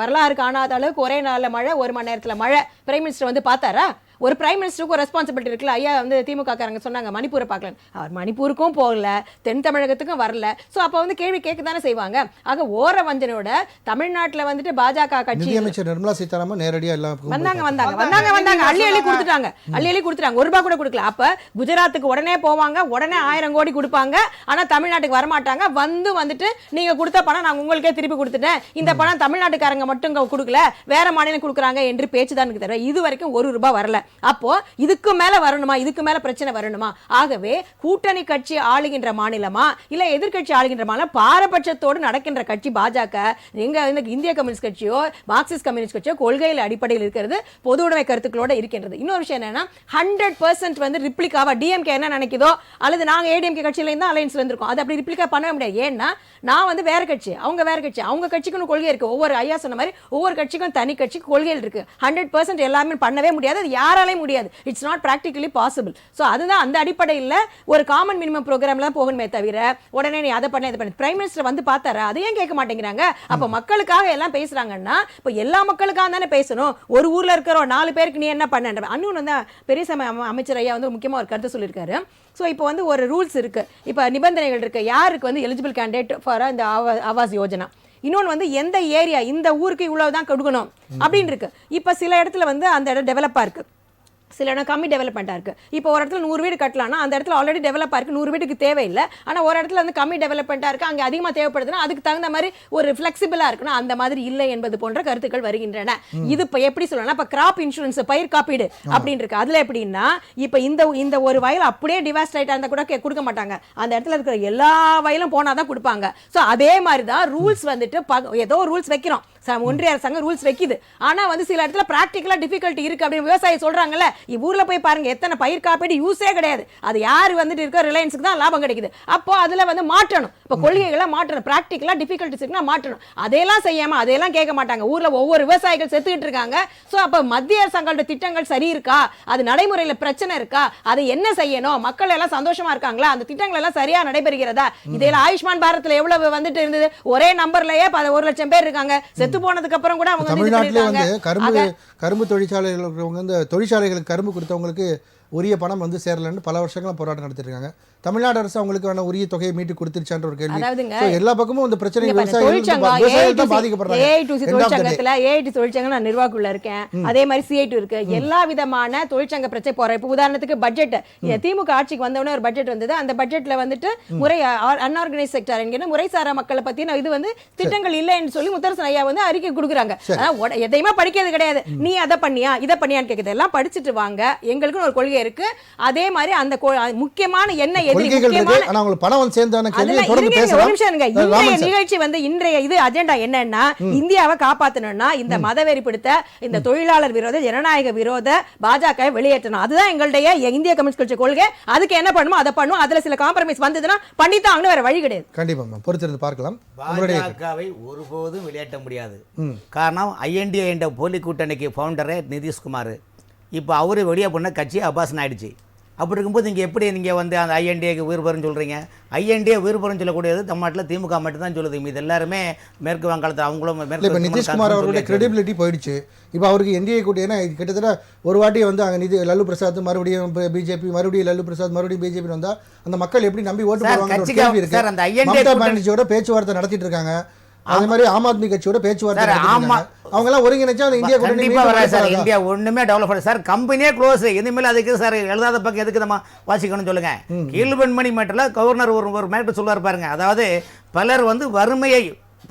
வரலாறு காணாத அளவுக்கு ஒரே நாளில் மழை, 1 மணி நேரத்தில் மழை. பிரைம் மினிஸ்டர் வந்து பார்த்தாரா? ஒரு பிரைம் மினிஸ்டருக்கு ஒரு ரெஸ்பான்சிபிலிட்டி இருக்குல்ல. ஐயா வந்து திமுக காரங்க சொன்னாங்க மணிப்பூரை பார்க்கல, அவர் மணிப்பூருக்கும் போகல, தென் தமிழகத்துக்கும் வரல. ஸோ அப்போ வந்து கேள்வி கேட்க தானே செய்வாங்க. ஆக ஓர வஞ்சனையோட தமிழ்நாட்டில் வந்துட்டு பாஜக கட்சி நிதியமைச்சர் நிர்மலா சீதாராமன் நேரடியாக எல்லாம் வந்தாங்க அள்ளி கொடுத்துட்டாங்க. ₹1 கூட கொடுக்கல. அப்ப குஜராத்துக்கு உடனே போவாங்க, உடனே 1000 கோடி கொடுப்பாங்க. ஆனா தமிழ்நாட்டுக்கு வரமாட்டாங்க. வந்துட்டு நீங்க கொடுத்த பணம் நான் உங்களுக்கே திருப்பி கொடுத்துட்டேன், இந்த பணம் தமிழ்நாட்டுக்காரங்க மட்டும் கொடுக்கல, வேற மாநிலம் கொடுக்குறாங்க என்று பேச்சு தான் தவிர இது வரைக்கும் ₹1 வரல. அப்போ இதுக்கு மேல வரணுமா? இதுக்கு மேல பிரச்சனை வரணுமா? ஆகவே கூட்டணி கட்சி ஆளுகின்ற மாநிலமா இல்ல எதிர்கட்சி ஆளுகின்ற மாநிலம் பாரபட்சத்தோடு நடக்கின்ற கட்சி பாஜக. இந்திய கம்யூனிஸ்ட் கட்சியோ மார்க்சிஸ்ட் கம்யூனிஸ்ட் கட்சியோ கொள்கையில் அடிப்படையில் இருக்கிறது, பொது உடைமை கருத்துக்களோட இருக்கின்றது. இன்னொரு விஷயம் என்னன்னா 100% வந்து ரிப்ளிகாவா டிஎம்கே என்ன நினைக்குதோ அல்லது நாங்க ஏடிஎம்கே கட்சியில இருந்தா அலைன்ஸ்ல இருந்திருக்கோம், அது அப்படி ரிப்ளிகா பண்ணவே முடியாது. ஏன்னா நான் வந்து வேற கட்சி, அவங்க வேற கட்சி, அவங்க கட்சிக்குன்னு கொள்கை இருக்கு. ஒவ்வொரு ஐயா சொன்ன மாதிரி ஒவ்வொரு கட்சிக்கும் தனி கட்சிக்கு கொள்கைகள் இருக்கு. 100% எல்லாமே பண்ணவே முடியாது, அது யாராலையும் முடியாது. It's not practically possible. So அதுதான் அந்த அடிப்படையில் ஒரு காமன் மினிமம் ப்ரோக்ராம்ல தான் போகணுமே தவிர உடனே நீ அதை பண்ண இதை பண்ண. பிரைம் மினிஸ்டர் வந்து பார்த்தாரா? அதையும் கேட்க மாட்டேங்கிறாங்க. அப்போ மக்களுக்காக எல்லாம் பேசுறாங்கன்னா இப்போ எல்லா மக்களுக்காக தானே பேசணும். ஒரு ஊர்ல இருக்கிற 4 பேருக்கு நீ என்ன பண்ண? அண்ணன் வந்து பெரியசாமி அமைச்சர் ஐயா வந்து முக்கியமாக ஒரு கருத்து சொல்லியிருக்காரு. ஸோ இப்போ வந்து ஒரு ரூல்ஸ் இருக்கு, இப்போ நிபந்தனைகள் இருக்கு, யாருக்கு வந்து எலிஜிபிள் கேண்டிடேட் ஃபார் இந்த ஆவாஸ் யோஜனா. இன்னொன்று வந்து எந்த ஏரியா, இந்த ஊருக்கு இவ்வளவுதான் கொடுக்கணும் அப்படின்னு இருக்கு. இப்போ சில இடத்துல வந்து அந்த இடம் டெவலப்பாக இருக்கு, சில இடம் கம்மி டெவலப்மெண்ட்டாக இருக்குது. இப்போ ஒரு இடத்துல 100 வீடு கட்டலாம்னா அந்த இடத்துல ஆல்ரெடி டெவலப்பாக இருக்குது, 100 வீட்டுக்கு தேவையில்லை. ஆனால் ஒரு இடத்துல வந்து கம்மி டெவலப்மெண்ட்டாக இருக்குது, அங்கே அதிகமாக தேவைப்படுதுன்னா அதுக்கு தகுந்த மாதிரி ஒரு ஃப்ளெக்சிபிளாக இருக்கணும். அந்த மாதிரி இல்லை என்பது போன்ற கருத்துக்கள் வருகின்றன. இது இப்போ எப்படி சொல்லலாம், இப்போ கிராப் இன்சூரன்ஸ், பயிர் காப்பீடு அப்படின்னு இருக்கு. அதில் எப்படின்னா இப்போ இந்த ஒரு வயல் அப்படியே டிவாஸ்ட் ஆகிட்டா இருந்தால் கூட கொடுக்க மாட்டாங்க, அந்த இடத்துல இருக்கிற எல்லா வயலும் போனால் தான் கொடுப்பாங்க. ஸோ அதே மாதிரி தான் ரூல்ஸ் வந்துட்டு ஏதோ ரூல்ஸ் வைக்கிறோம், ஒன்றிய அரசாங்கம் ரூல்ஸ் வைக்குது. ஆனா வந்து சில இடத்துல பிராக்டிகலா டிஃபிகல்ட்டி இருக்கு அப்படின்னு விவசாயி சொல்றாங்கல்ல. ஊர்ல போய் பாருங்க, எத்தனை பயிர் காப்பீடு யூஸே கிடையாது, அது யாரு வந்துட்டு இருக்க ரிலையன்ஸுக்கு தான் லாபம் கிடைக்குது. அப்போ அதுல வந்து மாற்றணும், இப்போ கொள்கைகளை மாற்றணும், பிராக்டிகலா டிஃபிகல்ட்டிஸ் இருக்குன்னா மாற்றணும். அதையெல்லாம் செய்யாம அதையெல்லாம் கேட்க மாட்டாங்க. ஊர்ல ஒவ்வொரு விவசாயிகள் செத்துக்கிட்டு இருக்காங்க. ஸோ அப்போ மத்திய அரசாங்கத்தோட திட்டங்கள் சரி இருக்கா, அது நடைமுறையில் பிரச்சனை இருக்கா, அது என்ன செய்யணும், மக்கள் எல்லாம் சந்தோஷமா இருக்காங்களா, அந்த திட்டங்கள் எல்லாம் சரியா நடைபெறுகிறதா? இதெல்லாம் ஆயுஷ்மான் பாரத்ல எவ்வளவு வந்துட்டு இருந்தது, ஒரே நம்பர்லயே 1 லட்சம் பேர் இருக்காங்க. செத்து போனதுக்கு அப்புறம் கூட அவங்க தமிழ்நாட்டிலே வந்து கரும்பு தொழிற்சாலைகள் இருக்கிறவங்க, இந்த தொழிற்சாலைகளுக்கு கரும்பு கொடுத்தவங்களுக்கு உரிய பணம் வந்து சேரலன்னு பல வருஷங்களா போராட்டம் நடத்திட்டு இருக்காங்க. தமிழ்நாடு அரசு அவங்களுக்கு வேணா உரிய தொகையை மீட்டு கொடுத்துருச்சான்ற ஒரு கேள்வி. எல்லா பக்கமும் இந்த பிரச்சனை விவசாயிகள் தான் பாதிக்கப்படுறாங்க. ஏஐடி தொழிற்சங்கம் நான் நிர்வாகக்குள்ள இருக்கேன், அதே மாதிரி சிஐடி இருக்கு. எல்லா விதமான தொழிற்சங்க பிரச்சனை போறேன். இப்போ உதாரணத்துக்கு பட்ஜெட், திமுக ஆட்சிக்கு வந்தவொடனே ஒரு பட்ஜெட் வந்தது. அந்த பட்ஜெட்ல வந்துட்டு முறை அன்ஆர்கனைஸ் செக்டர் என்கிற முறைசாரா மக்களை பத்தி இது வந்து திட்டங்கள் இல்லைன்னு சொல்லி முத்தரசன் ஐயா வந்து அறிக்கை கொடுக்குறாங்க. எதையுமே படிக்கிறது கிடையாது, நீ அதை பண்ணியா இதை பண்ணியான்னு கேட்குது. எல்லாம் படிச்சுட்டு வாங்க, எங்களுக்குன்னு ஒரு கொள்கை இருக்கு. அதே மாதிரி அந்த முக்கியமான என்ன நிகழ்ச்சி வந்து இன்றைய இது அஜெண்டா என்னன்னா, இந்தியாவை காப்பாற்றணும்னா இந்த மதவெறி பிடித்த இந்த தொழிலாளர் விரோத ஜனநாயக விரோத பாஜக வெளியேற்றணும். அதுதான் எங்களுடைய இந்திய கம்யூனிஸ்ட் கட்சி கொள்கை. அதுக்கு என்ன பண்ணுமோ அதை பண்ணுவோம். அதுல சில காம்ப்ரமைஸ் வந்ததுன்னா பண்ணித்தான், வேற வழி கிடையாது. கண்டிப்பா பொறுத்திருந்து பார்க்கலாம். பாஜகவை ஒருபோதும் வெளியேற்ற முடியாது. காரணம் ஐஎன்டிஏ என்ற போலி கூட்டணிக்கு ஃபவுண்டரே நிதிஷ்குமார். இப்போ அவரு வெளியே பண்ண கட்சி அபாசன் ஆயிடுச்சு. அப்படி இருக்கும்போது நீங்கள் எப்படி நீங்கள் வந்து அந்த ஐஎன்டிஏக்கு உயிர் பெறும் சொல்கிறீங்க? ஐஎன்டிஏ உயிர் பெறும் சொல்லக்கூடியது தமிழ்நாட்டில் திமுக மட்டும் தான் சொல்லுது. இது எல்லாருமே மேற்கு வங்காளத்தில் அவங்களும் இப்போ நிதிஷ்குமார் அவருடைய கிரெடிபிலிட்டி போயிடுச்சு. இப்போ அவருக்கு என்டிஏ கூட்டி, ஏன்னா கிட்டத்தட்ட ஒரு வாட்டி வந்து அங்கே லல்லு பிரசாத் மறுபடியும் பிஜேபி, மறுபடியும் லல்லு பிரசாத் மறுபடியும் பிஜேபி வந்தால் அந்த மக்கள் எப்படி நம்பி ஓட்டு போடுவாங்க? அந்த மம்தா பானர்ஜியோட பேச்சுவார்த்தை நடத்திட்டு இருக்காங்க. அதே மாதிரி ஆம் ஆத்மி கட்சியோட பேச்சுவார்த்தை அவங்க எல்லாம் ஒருங்கிணைச்சா இந்தியா கண்டிப்பா வராது சார். இந்தியா ஒண்ணுமே டெவலப் பண்ண சார், கம்பெனியே க்ளோஸ். இனிமேல் அதுக்கு சார் எழுதாத பக்கம் எதுக்கு நம்ம வாசிக்கணும்னு சொல்லுங்க. கீழ்வெண்மணி மேட்டர்ல கவர்னர் ஒரு மேட்டர் சொல்லுவார் பாருங்க. அதாவது பலர் வந்து வறுமையை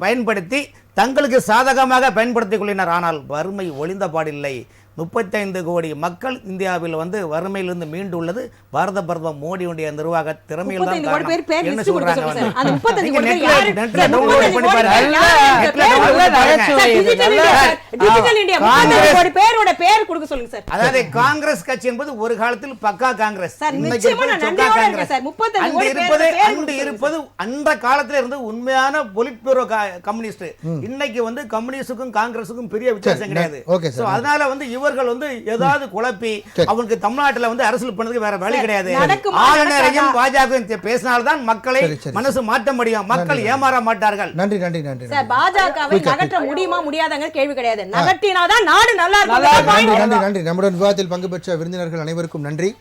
பயன்படுத்தி தங்களுக்கு சாதகமாக பயன்படுத்திக் கொள்ளினார். ஆனால் வறுமை ஒளிந்த பாடில்லை. 35 கோடி மக்கள் இந்தியாவில் வந்து வறுமையிலிருந்து மீண்டுள்ளது பாரத பிரதமர் மோடியுடைய நிர்வாக திறமையில் தான் 35 கோடி பேர் பேர் என்ன லிஸ்ட் கொடுக்க சொல்றாங்க சொல்லுங்க சார். அந்த வந்து 35 கோடி பேர் நெட்ல யாரு? நெட்ல சார், டவுன்லோட் 35 பண்ணி கோடி பாருங்க. பேர் யாரு? நெட்ல பேர் download கொடுக்க பாருங்க. Sir, digital India sir, digital India 35 கோடி பேரோட பேர் கொடுக்க சொல்லுங்க சார். அதாவது காங்கிரஸ் கட்சி என்பது ஒரு காலத்தில் பக்கா காங்கிரஸ், சார், இன்னைக்கு நிச்சயமா இருப்பது நான் சொக்கா நன்றியோட காங்கிரஸ். இருக்கேன் சார். 35 அன்று கோடி இருப்பது பேர் அன்று கொடுக்க இருப்பது அந்த காலத்துல இருந்து உண்மையான பொலிட் பியூரோ கம்யூனிஸ்ட். இன்னைக்கு வந்து கம்யூனிஸ்டுக்கும் காங்கிரஸுக்கும் பெரிய வித்தியாசம் கிடையாது. Okay sir. சோ அதனால வந்து இவர்கள் வந்து ஏதாவது குழப்பி அவங்களுக்கு தமிழ்நாட்டுல வந்து அரசியல் பண்ணதுக்கு வேற வழி கிடையாது. நடக்குமா, ஆளுநரையும் நடக்காதா? பாஜக பேசினால்தான் மக்களை சரி, சரி. மனசு மாற்ற முடியும். மக்கள் ஏமாற மாட்டார்கள். நன்றி நன்றி நன்றி சார், பாஜகவை நகற்ற முடியுமா முடியாதங்கிற கேள்வி கிடையாது. நகர்த்தினாதான் நாடு நல்லா நன்றி இருக்கும். நன்றி நன்றி. நம்முடன் விவாதத்தில் பங்கு பெற்ற விருந்தினர்கள் அனைவருக்கும் நன்றி.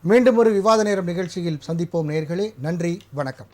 மீண்டும் ஒரு விவாத நேரம் நிகழ்ச்சியில் சந்திப்போம் நேயர்களே. நன்றி, வணக்கம்.